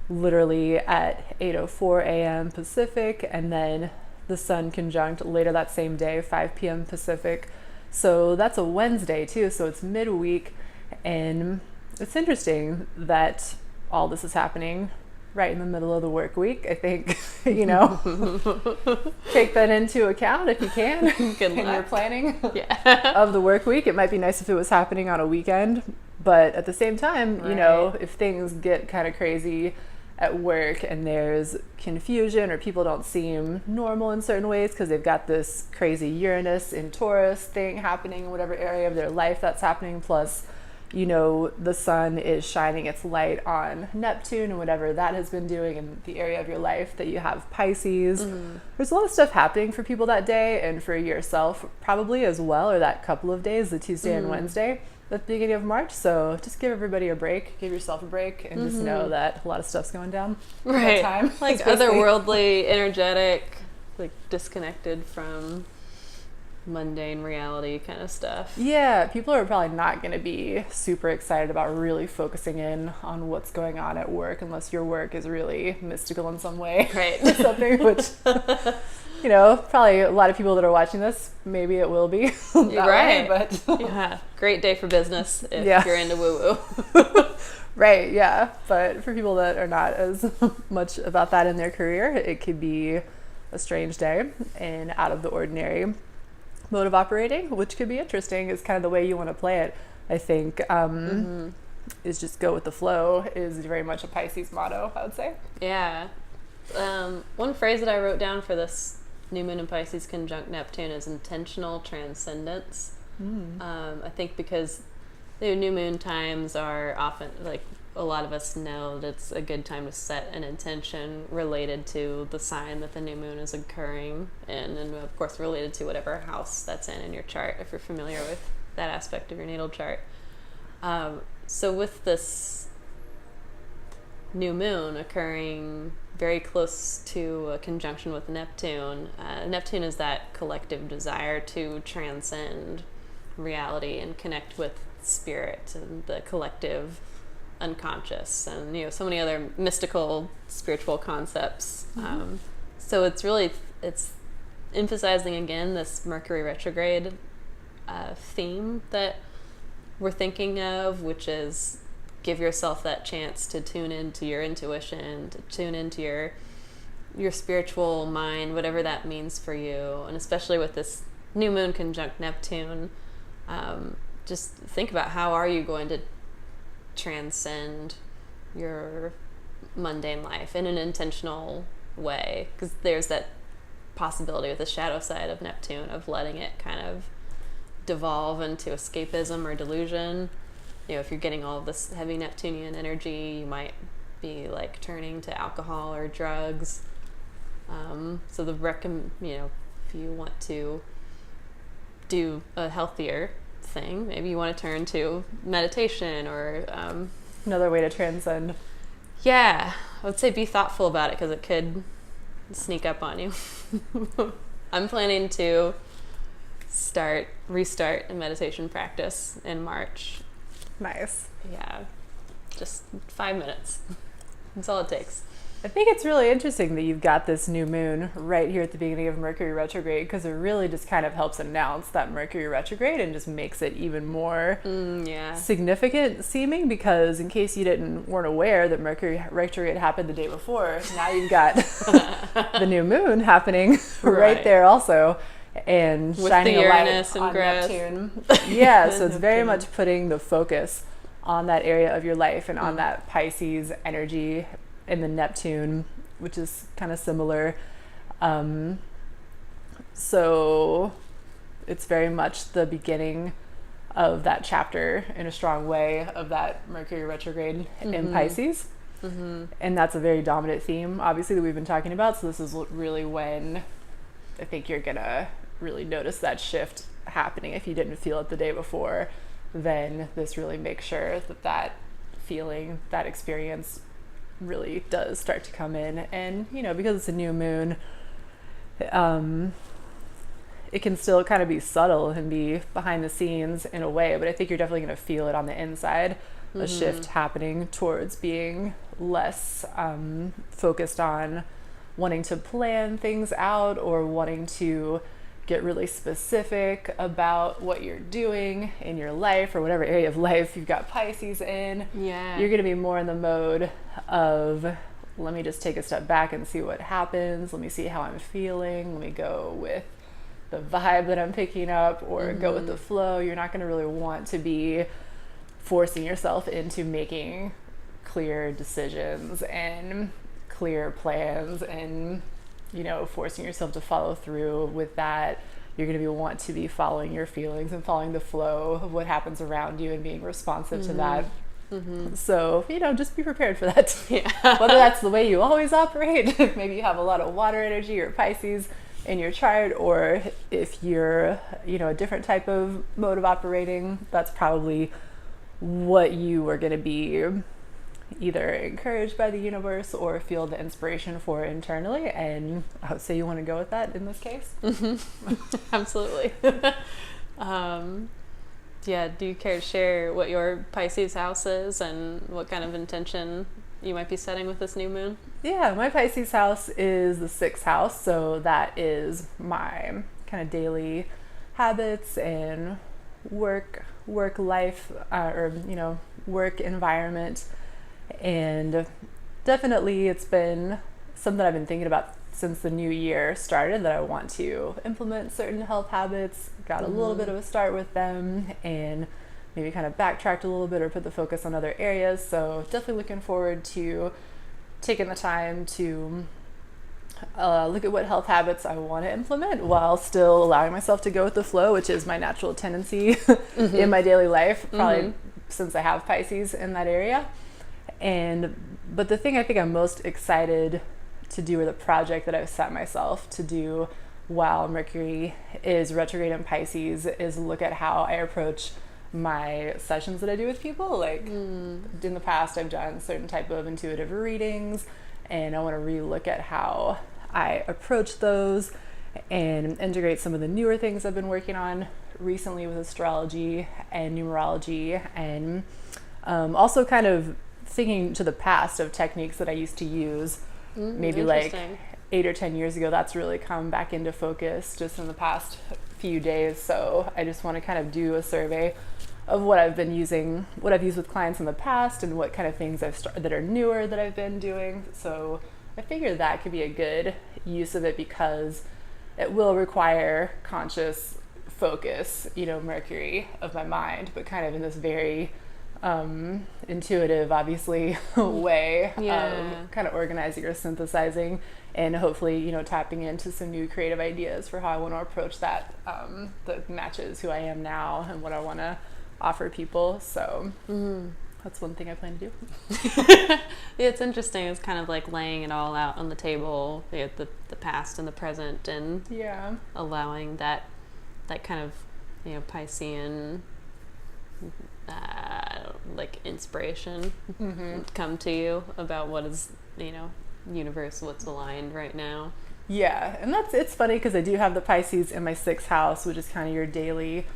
literally at 8:04 a.m. Pacific, and then the sun conjunct later that same day, 5 p.m. Pacific. So that's a Wednesday too, so it's midweek, and it's interesting that all this is happening right in the middle of the work week. I think, take that into account if you can in your planning of the work week. It might be nice if it was happening on a weekend, but at the same time, if things get kind of crazy at work and there's confusion or people don't seem normal in certain ways because they've got this crazy Uranus in Taurus thing happening in whatever area of their life that's happening, plus the sun is shining its light on Neptune and whatever that has been doing in the area of your life that you have Pisces. There's a lot of stuff happening for people that day, and for yourself probably as well, or that couple of days, the Tuesday and Wednesday at the beginning of March. So just give everybody a break, give yourself a break, and just know that a lot of stuff's going down at that time. Like otherworldly, energetic, like disconnected from mundane reality kind of stuff. Yeah, people are probably not going to be super excited about really focusing in on what's going on at work unless your work is really mystical in some way. Right. Or something, which, probably a lot of people that are watching this, maybe it will be. Right. Way, but yeah, great day for business if you're into woo-woo. Right, yeah. But for people that are not as much about that in their career, it could be a strange day and out of the ordinary mode of operating, which could be interesting. Is kind of the way you want to play it, I think. Is just go with the flow is very much a Pisces motto, I would say. Yeah. One phrase that I wrote down for this new moon in Pisces conjunct Neptune is intentional transcendence. I think because the new moon times are often, like, a lot of us know that it's a good time to set an intention related to the sign that the new moon is occurring in, and of course related to whatever house that's in your chart, if you're familiar with that aspect of your natal chart. So with this new moon occurring very close to a conjunction with Neptune, Neptune is that collective desire to transcend reality and connect with spirit and the collective unconscious, and so many other mystical spiritual concepts. So it's emphasizing again this Mercury retrograde theme that we're thinking of, which is give yourself that chance to tune into your intuition, to tune into your spiritual mind, whatever that means for you. And especially with this new moon conjunct Neptune, just think about how are you going to transcend your mundane life in an intentional way, because there's that possibility with the shadow side of Neptune of letting it kind of devolve into escapism or delusion. If you're getting all of this heavy Neptunian energy, you might be like turning to alcohol or drugs. So if you want to do a healthier thing, maybe you want to turn to meditation or another way to transcend. Yeah, I would say be thoughtful about it, because it could sneak up on you. I'm planning to restart a meditation practice in March. Nice. Yeah, just 5 minutes. That's all it takes. I think it's really interesting that you've got this new moon right here at the beginning of Mercury retrograde, because it really just kind of helps announce that Mercury retrograde and just makes it even more significant seeming, because in case you weren't aware that Mercury retrograde happened the day before, now you've got the new moon happening right there also, and with shining the a light Uranus on and Neptune. Yeah, so it's very much putting the focus on that area of your life and on that Pisces energy in the Neptune, which is kind of similar. So it's very much the beginning of that chapter in a strong way of that Mercury retrograde in Pisces. And that's a very dominant theme, obviously, that we've been talking about. So this is really when I think you're gonna really notice that shift happening. If you didn't feel it the day before, then this really makes sure that feeling, that experience really does start to come in. And because it's a new moon, it can still kind of be subtle and be behind the scenes in a way, but I think you're definitely going to feel it on the inside, a shift happening towards being less focused on wanting to plan things out or wanting to get really specific about what you're doing in your life or whatever area of life you've got Pisces in. Yeah. You're going to be more in the mode of, let me just take a step back and see what happens. Let me see how I'm feeling. Let me go with the vibe that I'm picking up, or go with the flow. You're not going to really want to be forcing yourself into making clear decisions and clear plans and forcing yourself to follow through with that. You're going to want to be following your feelings and following the flow of what happens around you and being responsive to that. So, just be prepared for that. Yeah. Whether that's the way you always operate, maybe you have a lot of water energy or Pisces in your chart, or if you're, a different type of mode of operating, that's probably what you are going to be either encouraged by the universe or feel the inspiration for internally. And I would say you want to go with that in this case. Absolutely. Do you care to share what your Pisces house is and what kind of intention you might be setting with this new moon? Yeah, my Pisces house is the 6th house, so that is my kind of daily habits and work life, work environment. And definitely it's been something I've been thinking about since the new year started, that I want to implement certain health habits. Got a little bit of a start with them, and maybe kind of backtracked a little bit or put the focus on other areas. So definitely looking forward to taking the time to look at what health habits I want to implement while still allowing myself to go with the flow, which is my natural tendency in my daily life, probably since I have Pisces in that area. But the thing I think I'm most excited to do, or the project that I've set myself to do while Mercury is retrograde in Pisces, is look at how I approach my sessions that I do with people. Like in the past, I've done certain type of intuitive readings, and I want to re-look at how I approach those and integrate some of the newer things I've been working on recently with astrology and numerology, and also kind of thinking to the past of techniques that I used to use maybe like 8 or 10 years ago. That's really come back into focus just in the past few days. So I just want to kind of do a survey of what I've been using, what I've used with clients in the past, and what kind of things that are newer that I've been doing. So I figure that could be a good use of it, because it will require conscious focus, Mercury of my mind, but kind of in this very intuitive, obviously, way of kind of organizing or synthesizing, and hopefully, tapping into some new creative ideas for how I want to approach that, that matches who I am now and what I want to offer people. So that's one thing I plan to do. Yeah, it's interesting. It's kind of like laying it all out on the table, the past and the present, and allowing that kind of Piscean like inspiration come to you about what is universe, what's aligned right now. Yeah, and it's funny because I do have the Pisces in my 6th house, which is kind of your daily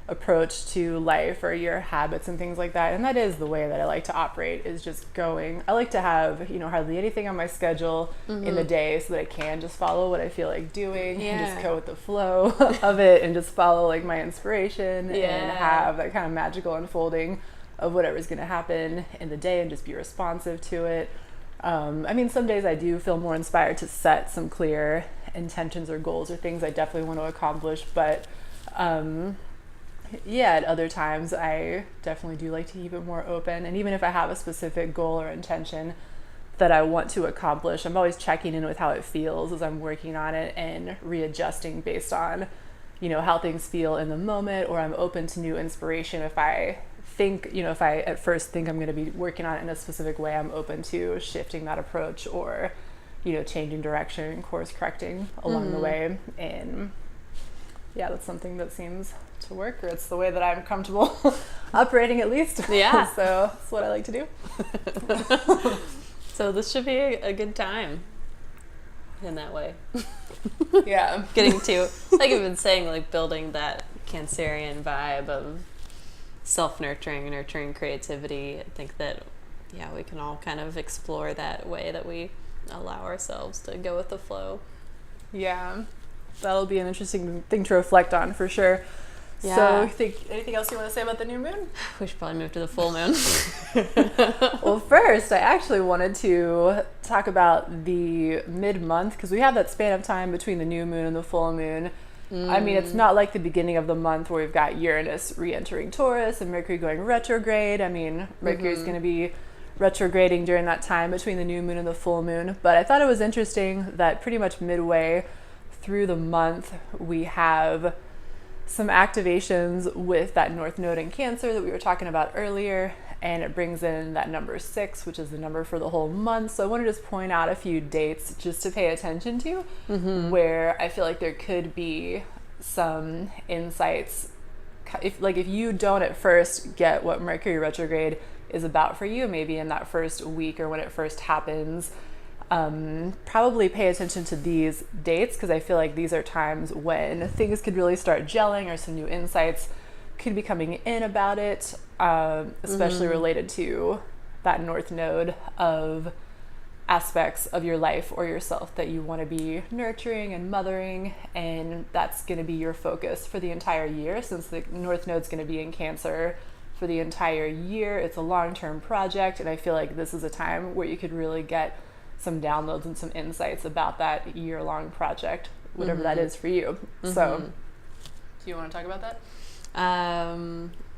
approach to life or your habits and things like that. And that is the way that I like to operate, is just going. I like to have, hardly anything on my schedule in the day, so that I can just follow what I feel like doing and just go with the flow of it, and just follow like my inspiration and have that kind of magical unfolding of whatever's going to happen in the day, and just be responsive to it. Some days I do feel more inspired to set some clear intentions or goals or things I definitely want to accomplish, but at other times I definitely do like to keep it more open. And even if I have a specific goal or intention that I want to accomplish, I'm always checking in with how it feels as I'm working on it, and readjusting based on, how things feel in the moment, or I'm open to new inspiration. If I think, if I at first think I'm going to be working on it in a specific way, I'm open to shifting that approach, or, changing direction, course correcting along the way. And that's something that seems to work, or it's the way that I'm comfortable operating, at least. Yeah. So that's what I like to do. So this should be a good time in that way. Yeah. Getting to, like I've been saying, like building that Cancerian vibe of self-nurturing, nurturing creativity. I think that, we can all kind of explore that way that we allow ourselves to go with the flow. Yeah. That'll be an interesting thing to reflect on, for sure. Yeah. So, anything else you want to say about the new moon? We should probably move to the full moon. Well, first, I actually wanted to talk about the mid-month, because we have that span of time between the new moon and the full moon. It's not like the beginning of the month where we've got Uranus re-entering Taurus and Mercury going retrograde. Mercury's going to be retrograding during that time between the new moon and the full moon. But I thought it was interesting that pretty much midway through the month, we have some activations with that North Node in Cancer that we were talking about earlier, and it brings in that number 6, which is the number for the whole month. So I want to just point out a few dates just to pay attention to, where I feel like there could be some insights. If you don't at first get what Mercury retrograde is about for you, maybe in that first week or when it first happens, probably pay attention to these dates, because I feel like these are times when things could really start gelling, or some new insights could be coming in about it, especially related to that North Node of aspects of your life or yourself that you want to be nurturing and mothering, and that's going to be your focus for the entire year, since the North Node's going to be in Cancer for the entire year. It's a long-term project, and I feel like this is a time where you could really get some downloads and some insights about that year-long project, whatever that is for you. So, do you want to talk about that?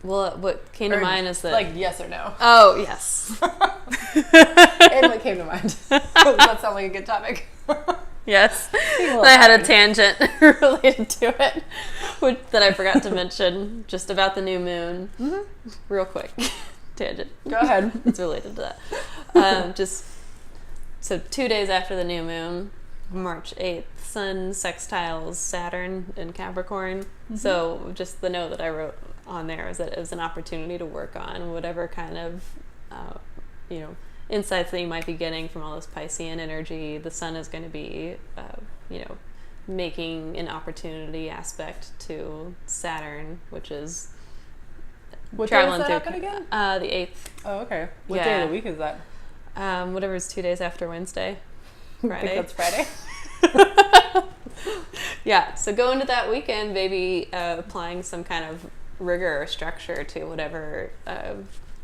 Well, what came to mind is that... Like, yes or no? Oh, yes. And what came to mind? Does that sound like a good topic? Yes. I had a tangent related to it, that I forgot to mention, just about the new moon, real quick. tangent. Go ahead. It's related to that. So 2 days after the new moon, March 8th, Sun sextiles Saturn in Capricorn. Mm-hmm. So just the note that I wrote on there is that it was an opportunity to work on whatever kind of, insights that you might be getting from all this Piscean energy. The Sun is going to be, making an opportunity aspect to Saturn, which is what traveling day does that happen again? The 8th. Oh, okay. What day of the week is that? Whatever is 2 days after Wednesday. Friday. I think that's Friday. Yeah, so go into that weekend, maybe applying some kind of rigor or structure to whatever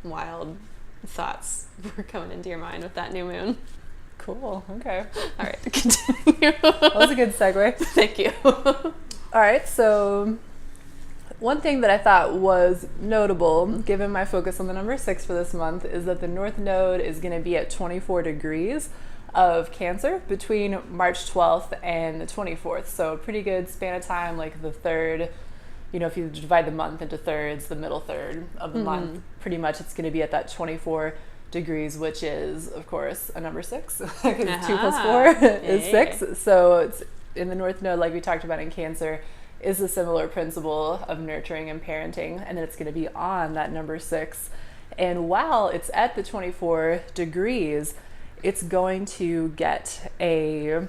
wild thoughts were coming into your mind with that new moon. Cool. Okay. All right, continue. That was a good segue. Thank you. All right, so one thing that I thought was notable, given my focus on the number 6 for this month, is that the North Node is going to be at 24 degrees of Cancer between March 12th and the 24th. So a pretty good span of time, like the third, if you divide the month into thirds, the middle third of the month, pretty much it's going to be at that 24 degrees, which is, of course, a number 6, because 2 plus 4 is 6. So it's in the North Node, like we talked about in Cancer, is a similar principle of nurturing and parenting, and then it's going to be on that number 6. And while it's at the 24 degrees, it's going to get a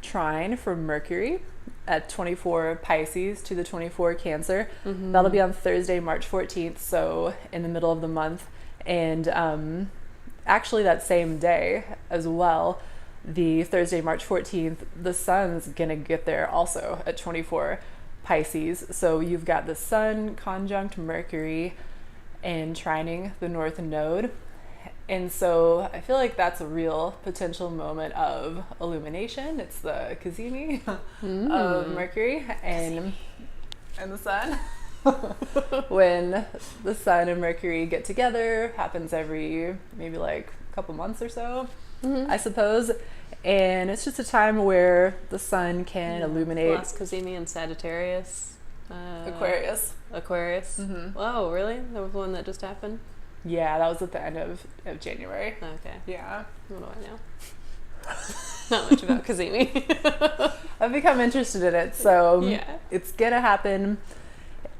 trine from Mercury at 24 Pisces to the 24 Cancer. Mm-hmm. That'll be on Thursday, March 14th, so in the middle of the month. And actually that same day as well, the Thursday, March 14th, the Sun's going to get there also at 24 Pisces. So you've got the Sun conjunct Mercury and trining the North Node. And so I feel like that's a real potential moment of illumination. It's the Cazimi of Mercury and the Sun. When the Sun and Mercury get together, happens every maybe like a couple months or so, I suppose. And it's just a time where the Sun can illuminate. Last Cazimi and Sagittarius. Aquarius. Mm-hmm. Whoa, really? That was one that just happened? Yeah, that was at the end of January. Okay. Yeah. What do I know? Not much about Cazimi. I've become interested in it, so it's gonna happen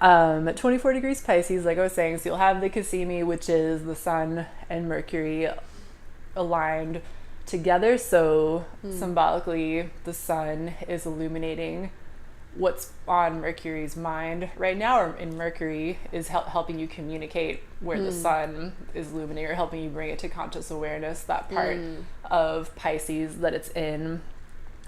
at 24 degrees Pisces, like I was saying. So you'll have the Cazimi, which is the Sun and Mercury aligned together. So symbolically, the Sun is illuminating what's on Mercury's mind right now, or in Mercury is helping you communicate where the Sun is illuminating, or helping you bring it to conscious awareness, that part of Pisces that it's in,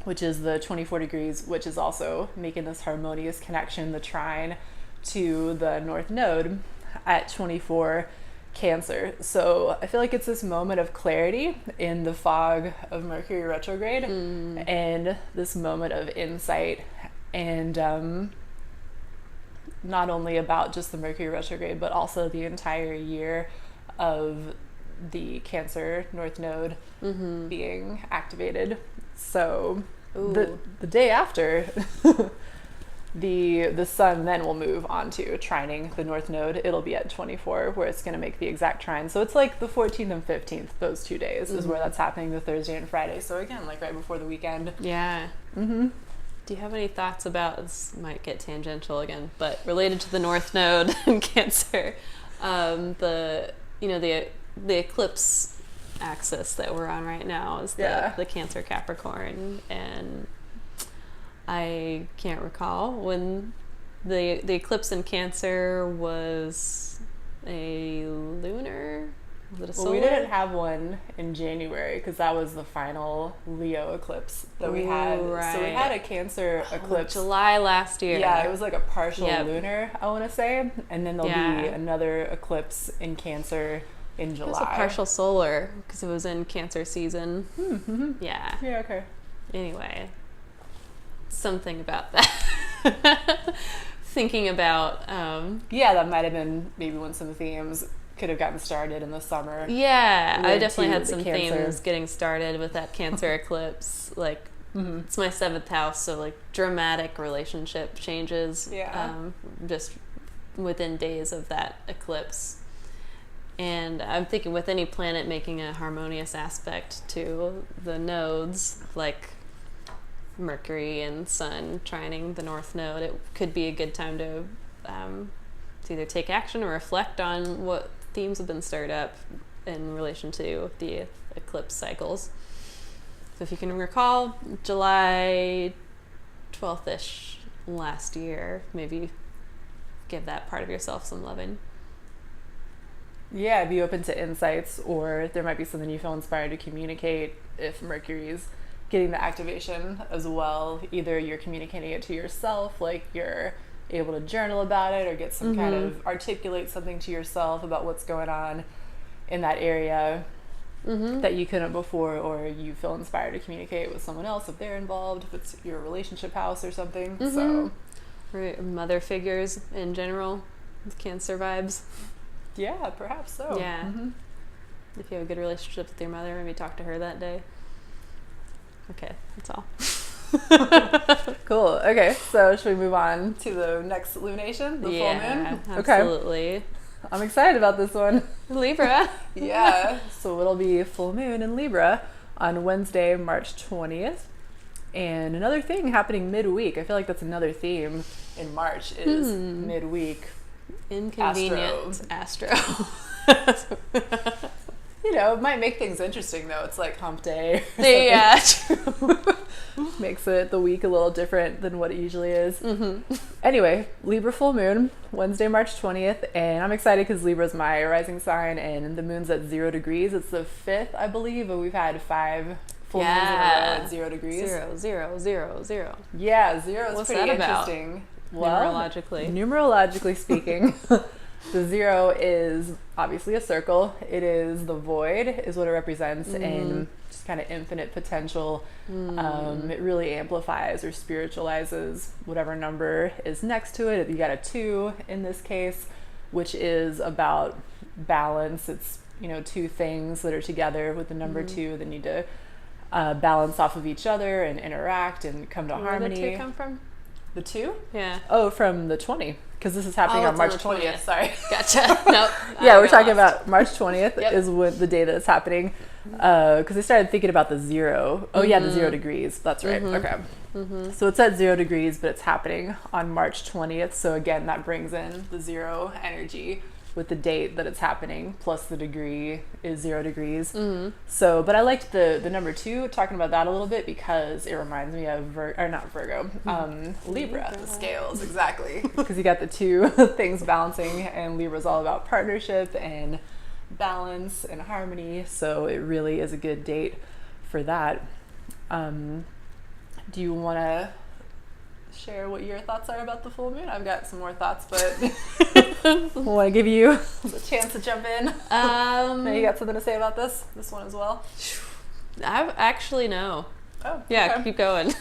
which is the 24 degrees, which is also making this harmonious connection, the trine to the North Node at 24 Cancer. So I feel like it's this moment of clarity in the fog of Mercury retrograde, and this moment of insight, and not only about just the Mercury retrograde, but also the entire year of the Cancer North Node being activated. So the day after, the Sun then will move on to trining the North Node. It'll be at 24, where it's going to make the exact trine. So it's like the 14th and 15th, those 2 days is where that's happening, the Thursday and Friday. So again, like right before the weekend. Yeah. Do you have any thoughts about, this might get tangential again, but related to the North Node and Cancer, the eclipse axis that we're on right now is the Cancer Capricorn, and I can't recall when the eclipse in Cancer was a lunar. Was it a solar? Well, we didn't have one in January because that was the final Leo eclipse that we had. Right. So we had a Cancer eclipse. July last year. Yeah, it was like a partial lunar, I want to say. And then there'll be another eclipse in Cancer in July. It was a partial solar because it was in Cancer season. Yeah. Yeah, okay. Anyway, something about that. Thinking about... that might have been maybe when some themes could have gotten started in the summer. Yeah, I definitely had some themes getting started with that Cancer eclipse. Like, it's my 7th house, so like dramatic relationship changes just within days of that eclipse. And I'm thinking with any planet making a harmonious aspect to the nodes, like Mercury and Sun trining the North Node, it could be a good time to either take action or reflect on what themes have been stirred up in relation to the eclipse cycles. So if you can recall, July 12th-ish last year, maybe give that part of yourself some loving. Yeah, be open to insights, or there might be something you feel inspired to communicate if Mercury's getting the activation as well. Either you're communicating it to yourself, like you're able to journal about it or get some kind of articulate something to yourself about what's going on in that area that you couldn't before, or you feel inspired to communicate with someone else if they're involved, if it's your relationship house or something. So, or mother figures in general, Cancer vibes. Yeah, perhaps so. Yeah. If you have a good relationship with your mother, maybe talk to her that day. Okay, that's all. Cool. Okay, so should we move on to the next lunation, the full moon? Absolutely. Okay. I'm excited about this one. Libra. Yeah. So it'll be full moon in Libra on Wednesday, March 20th. And another thing happening midweek, I feel like that's another theme in March, is midweek. Inconvenient Astro. You know, it might make things interesting though. It's like hump day. Yeah, true. Makes it the week a little different than what it usually is. Anyway, Libra full moon, Wednesday, March 20th. And I'm excited because Libra's my rising sign and the moon's at 0 degrees. It's the 5th, I believe, and we've had 5 full moons in a row at 0 degrees. 0, 0, 0, 0. Yeah, 0 is What's pretty that about? interesting. Well, numerologically speaking, the 0 is obviously a circle. It is the void, is what it represents, and just kind of infinite potential. It really amplifies or spiritualizes whatever number is next to it. You got a 2 in this case, which is about balance. It's, you know, two things that are together with the number 2 that need to balance off of each other and interact and come to harmony. Where did the 2 come from? The 2? Yeah. Oh, from the 20, because this is happening on March 20th. Sorry. Gotcha. Nope. Yeah, we're talking about March 20th Yep. is when the day that it's happening. Because I started thinking about the 0. Oh, yeah, the 0 degrees. That's right. Okay. So it's at 0 degrees, but it's happening on March 20th. So again, that brings in the 0 energy with the date that it's happening, plus the degree is 0 degrees. So, but I liked the number 2, talking about that a little bit, because it reminds me of Libra, the scales, exactly. Because you got the 2 things balancing, and Libra's all about partnership and balance and harmony. So it really is a good date for that. Do you want to share what your thoughts are about the full moon? I've got some more thoughts, but want to give you a chance to jump in. You got something to say about this one as well? I actually no. Oh, yeah. okay. Keep going.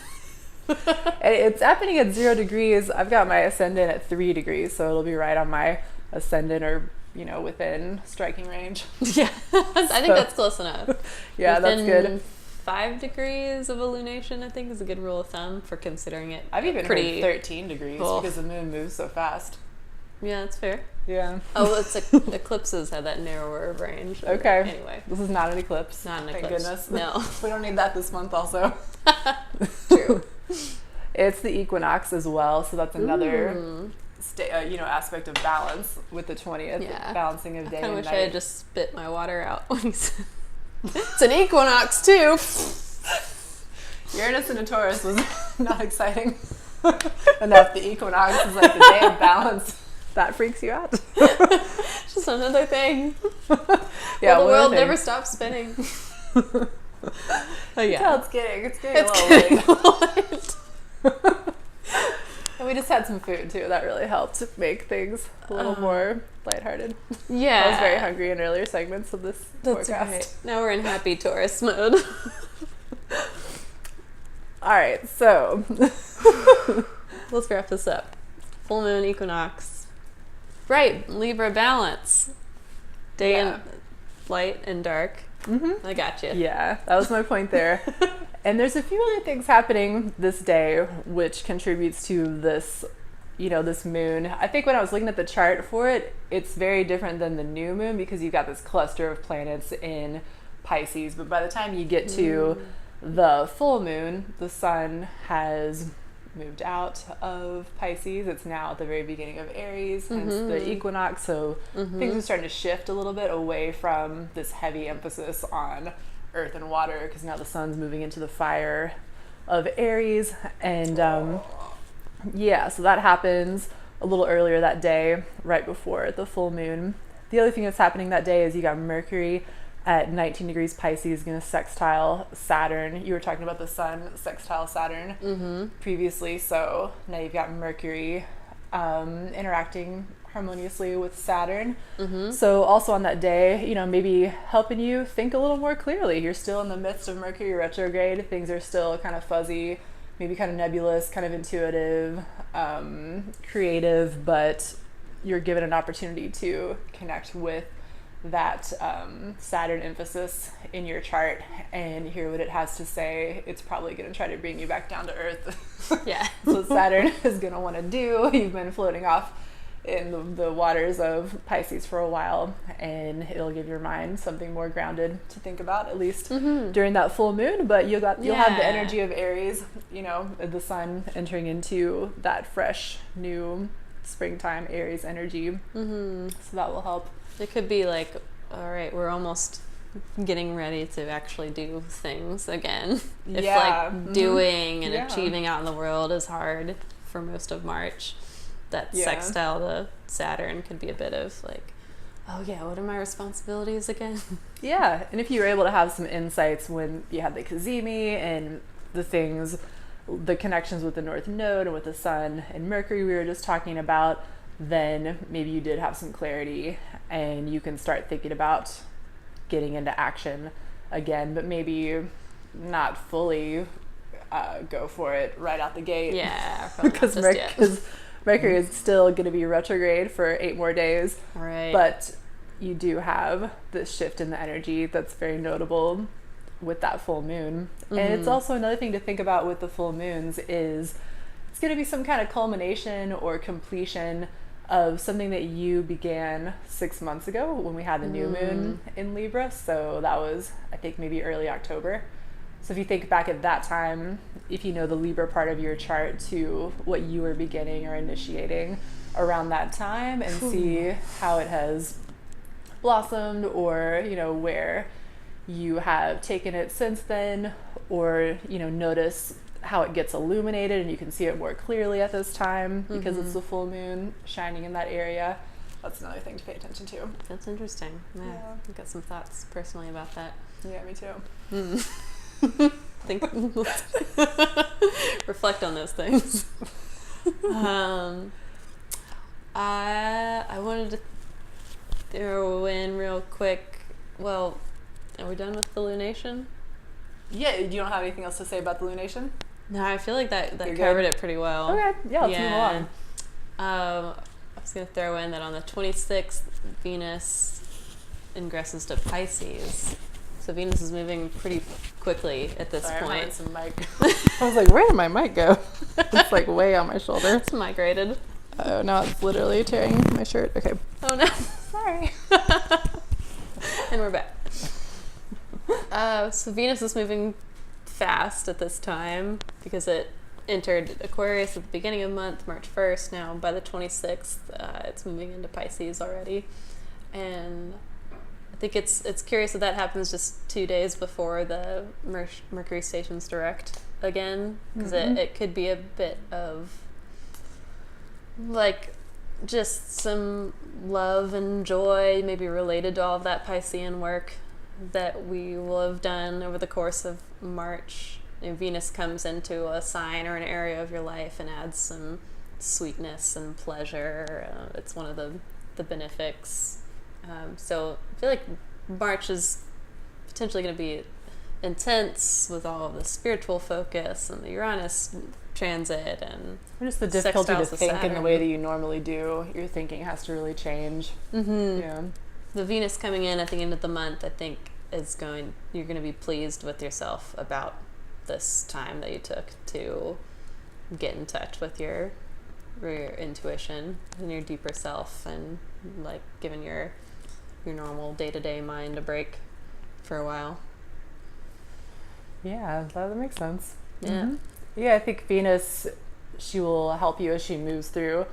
It's happening at 0 degrees. I've got my ascendant at 3 degrees, so it'll be right on my ascendant, or, you know, within striking range. Yeah, I think that's close enough. Yeah, Within that's good. 5 degrees of a lunation, I think, is a good rule of thumb for considering it. I've even pretty heard 13 degrees cool. because the moon moves so fast. Yeah, that's fair. Yeah. Oh, it's eclipses have that narrower range. Okay. Anyway, This is not an eclipse. not an Thank eclipse. goodness. No. We don't need that this month also. True. It's the equinox as well, so that's another aspect of balance with the 20th, Yeah. balancing of day I and wish night. I had just spit my water out when he said it's an equinox too. Uranus and a Taurus was not exciting enough. The equinox is like the day of balance. That freaks you out. Just another thing. Yeah, the one world thing. never stops spinning. Oh yeah. Well, it's getting a little late. And we just had some food too. That really helped make things a little more lighthearted. Yeah. I was very hungry in earlier segments of this That's forecast. right. Now we're in happy Taurus mode. All right, so Let's wrap this up. Full moon equinox. Right, Libra balance. Day and light and dark. I got you. yeah, that was my point there. And there's a few other things happening this day which contributes to this, this moon. I think when I was looking at the chart for it, it's very different than the new moon because you've got this cluster of planets in Pisces. But by the time you get to the full moon, the sun has moved out of Pisces. It's now at the very beginning of Aries, hence the equinox. So things are starting to shift a little bit away from this heavy emphasis on earth and water, because now the sun's moving into the fire of Aries. And so that happens a little earlier that day, right before the full moon. The other thing that's happening that day is you got Mercury at 19 degrees Pisces going to sextile Saturn. You were talking about the sun sextile Saturn previously, so now you've got Mercury interacting harmoniously with Saturn. So also on that day, maybe helping you think a little more clearly. You're still in the midst of Mercury retrograde. Things are still kind of fuzzy, maybe kind of nebulous, kind of intuitive, creative, but you're given an opportunity to connect with that Saturn emphasis in your chart and hear what it has to say. It's probably going to try to bring you back down to earth. Yeah. That's what Saturn is going to want to do. You've been floating off in the waters of Pisces for a while, and it'll give your mind something more grounded to think about, at least during that full moon. But you'll have the energy of Aries, the sun entering into that fresh new springtime Aries energy. So that will help. It could be like, all right, we're almost getting ready to actually do things again. If like doing and achieving out in the world is hard for most of March, that sextile to Saturn could be a bit of like, oh yeah, what are my responsibilities again? Yeah, and if you were able to have some insights when you had the Cazimi and the connections with the North Node and with the Sun and Mercury we were just talking about, then maybe you did have some clarity and you can start thinking about getting into action again, but maybe not fully go for it right out the gate. Yeah, because Mercury is still going to be retrograde for 8 more days. Right. But you do have this shift in the energy that's very notable with that full moon. And it's also another thing to think about with the full moons is it's going to be some kind of culmination or completion of something that you began 6 months ago when we had the new moon in Libra. So that was, I think, maybe early October. So if you think back at that time, if you know the Libra part of your chart to what you were beginning or initiating around that time and see how it has blossomed, or, where you have taken it since then, or, notice how it gets illuminated and you can see it more clearly at this time because it's the full moon shining in that area. That's another thing to pay attention to. That's interesting. Yeah. I've got some thoughts personally about that. Yeah, me too. Reflect on those things. I wanted to throw in real quick. Well, are we done with the lunation? Yeah, you don't have anything else to say about the lunation? No, I feel like that covered it pretty well. Okay, yeah, let's move along. I was going to throw in that on the 26th, Venus ingresses to Pisces. So Venus is moving pretty quickly at this point. I'm some mic. I was like, where did my mic go? It's like way on my shoulder. It's migrated. Oh, now it's literally tearing my shirt. Okay. Oh no. Sorry. And we're back. So Venus is moving fast at this time because it entered Aquarius at the beginning of the month, March 1st. Now by the 26th, it's moving into Pisces already. And I think it's curious that happens just 2 days before the Mercury stations direct again, because it could be a bit of like just some love and joy maybe related to all of that Piscean work that we will have done over the course of March. Venus comes into a sign or an area of your life and adds some sweetness and pleasure. It's one of the benefics. So I feel like March is potentially going to be intense with all of the spiritual focus and the Uranus transit and just the difficulty to think Saturn in the way that you normally do. Your thinking has to really change. Yeah. The Venus coming in at the end of the month, I think, you're going to be pleased with yourself about this time that you took to get in touch with your your intuition and your deeper self, and like giving your normal day-to-day mind a break for a while. Yeah, that makes sense. Yeah. Yeah, I think Venus, she will help you as she moves through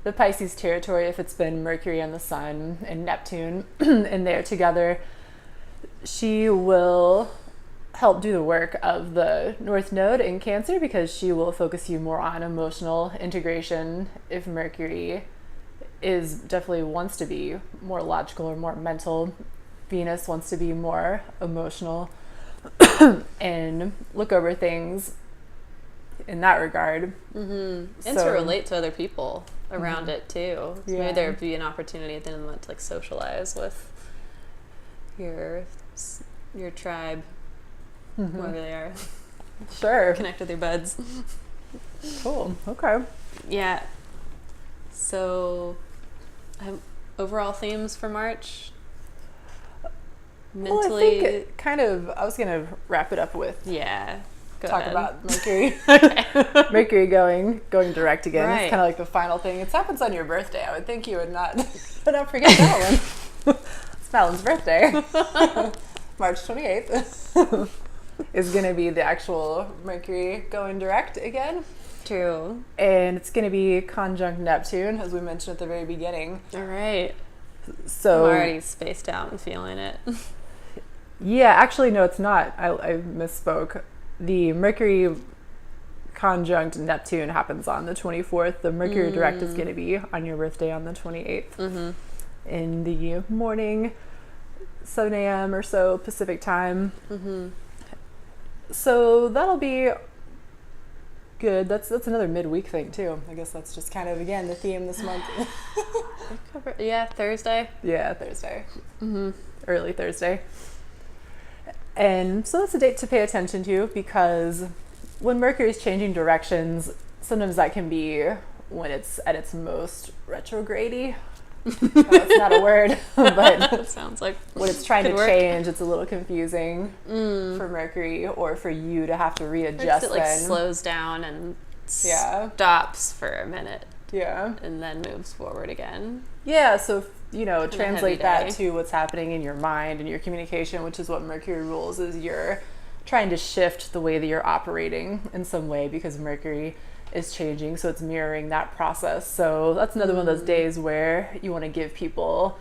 the Pisces territory. If it's been Mercury and the Sun and Neptune in there together, she will help do the work of the North Node in Cancer, because she will focus you more on emotional integration. If Mercury is definitely wants to be more logical or more mental, Venus wants to be more emotional and look over things in that regard. And to relate to other people around it too. So maybe there would be an opportunity at the end of the month to like socialize with your tribe, whoever they are. Sure. Connect with your buds. Cool. Okay. Yeah. So, overall themes for March? Mentally. Well, I think I was going to wrap it up with talk ahead. about Mercury. Mercury going direct again. Right. It's kind of like the final thing. It happens on your birthday. I would think you would not forget that one. It's Madeleine's birthday. March 28th is going to be the actual Mercury going direct again. True. And it's going to be conjunct Neptune, as we mentioned at the very beginning. All right. So I'm already spaced out and feeling it. Yeah, actually, no, it's not. I misspoke. The Mercury conjunct Neptune happens on the 24th. The Mercury direct is going to be on your birthday on the 28th. In the morning, 7 a.m. or so Pacific time. So that'll be good. That's another midweek thing too. I guess that's just kind of, again, the theme this month. Thursday. Yeah, Thursday. Early Thursday. And so that's a date to pay attention to, because when Mercury is changing directions, sometimes that can be when it's at its most retrograde-y. That's not a word, but That sounds like when it's trying to work. change, it's a little confusing for Mercury, or for you to have to readjust. It slows down and stops for a minute. Yeah. And then moves forward again. Yeah, so translate that day. to what's happening in your mind and your communication, which is what Mercury rules, is you're trying to shift the way that you're operating in some way, because Mercury is changing, so it's mirroring that process. So that's another one of those days where you want to give people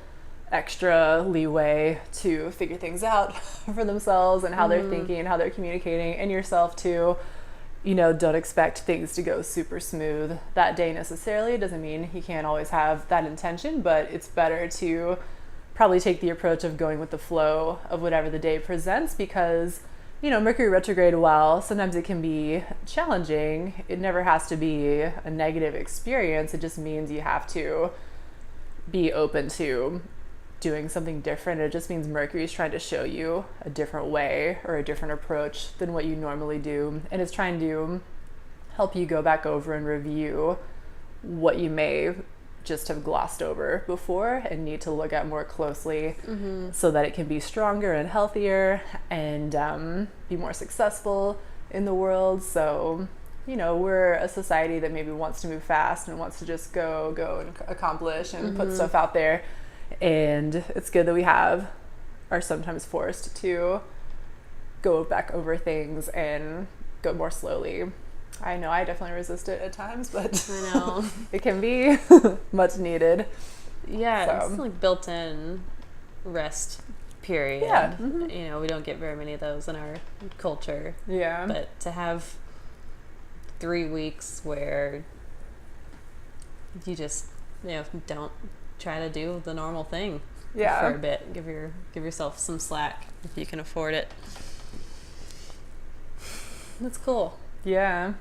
extra leeway to figure things out for themselves, and how they're thinking and how they're communicating, and yourself too. Don't expect things to go super smooth that day necessarily. It doesn't mean you can't always have that intention, but it's better to probably take the approach of going with the flow of whatever the day presents, because Mercury retrograde, while sometimes it can be challenging, it never has to be a negative experience. It just means you have to be open to doing something different. It just means Mercury is trying to show you a different way or a different approach than what you normally do, and it's trying to help you go back over and review what you may just have glossed over before and need to look at more closely, so that it can be stronger and healthier and be more successful in the world. So we're a society that maybe wants to move fast and wants to just go and accomplish and put stuff out there. And it's good that we are sometimes forced to go back over things and go more slowly. I know I definitely resist it at times, but I know it can be much needed. Yeah, it's like built-in rest period. Yeah. We don't get very many of those in our culture. Yeah. But to have 3 weeks where you just don't try to do the normal thing for a bit. Give yourself some slack if you can afford it. That's cool. Yeah.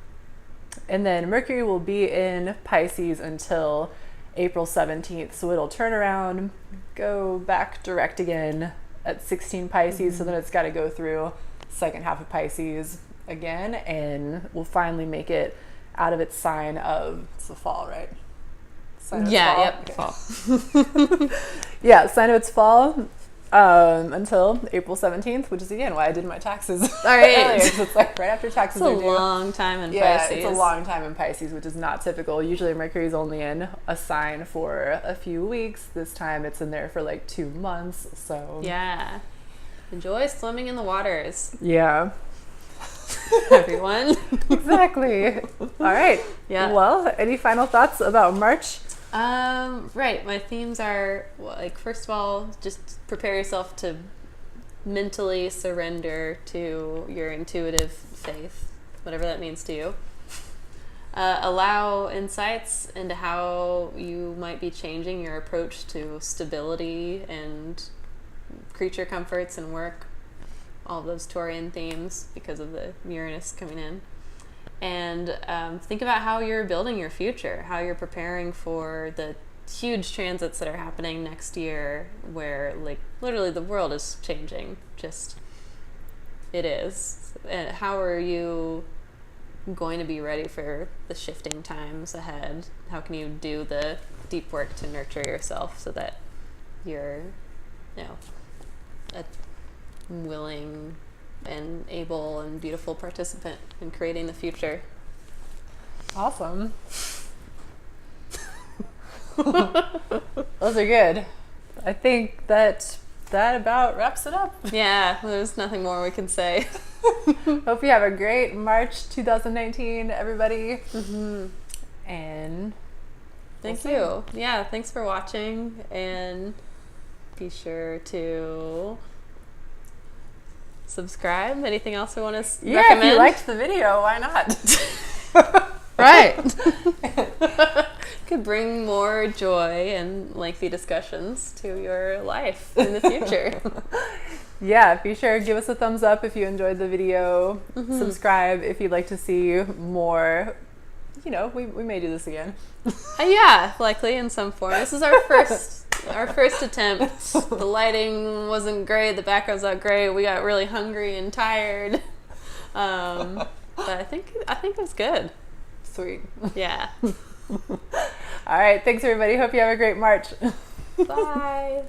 And then Mercury will be in Pisces until April 17th. So it'll turn around, go back direct again at 16 Pisces. So then it's got to go through second half of Pisces again, and we'll finally make it out of its sign of, it's the fall, right? Sign of its fall. Fall. Yeah, sign of its fall. until April 17th, which is again why I did my taxes. All right. earlier, 'cause it's like right after taxes It's are a due. long time in Yeah, Pisces. it's a long time in Pisces, which is not typical. Usually Mercury's only in a sign for a few weeks. This time it's in there for like 2 months. So Yeah. Enjoy swimming in the waters, yeah. everyone. Exactly. All right. Yeah. Well, any final thoughts about March? Right. My themes are, well, like, first of all, just prepare yourself to mentally surrender to your intuitive faith, whatever that means to you. Allow insights into how you might be changing your approach to stability and creature comforts and work, all those Taurian themes because of the Uranus coming in. And think about how you're building your future, how you're preparing for the huge transits that are happening next year, where like literally the world is changing. Just it is. And how are you going to be ready for the shifting times ahead? How can you do the deep work to nurture yourself so that you're, you know, a willing and able and beautiful participant in creating the future. Awesome. Those are good. I think that about wraps it up. Yeah, there's nothing more we can say. Hope you have a great March 2019, everybody. Mm-hmm. And thank you. Yeah, thanks for watching, and be sure to subscribe. Anything else we want to recommend? If you liked the video, why not? Right. Could bring more joy and lengthy discussions to your life in the future. Yeah, be sure to give us a thumbs up if you enjoyed the video. Mm-hmm. Subscribe if you'd like to see more. You know, we may do this again. Yeah, likely in some form. This is our first attempt. The lighting wasn't great. The background's not great. We got really hungry and tired. But I think it was good. Sweet. Yeah. All right. Thanks, everybody. Hope you have a great March. Bye.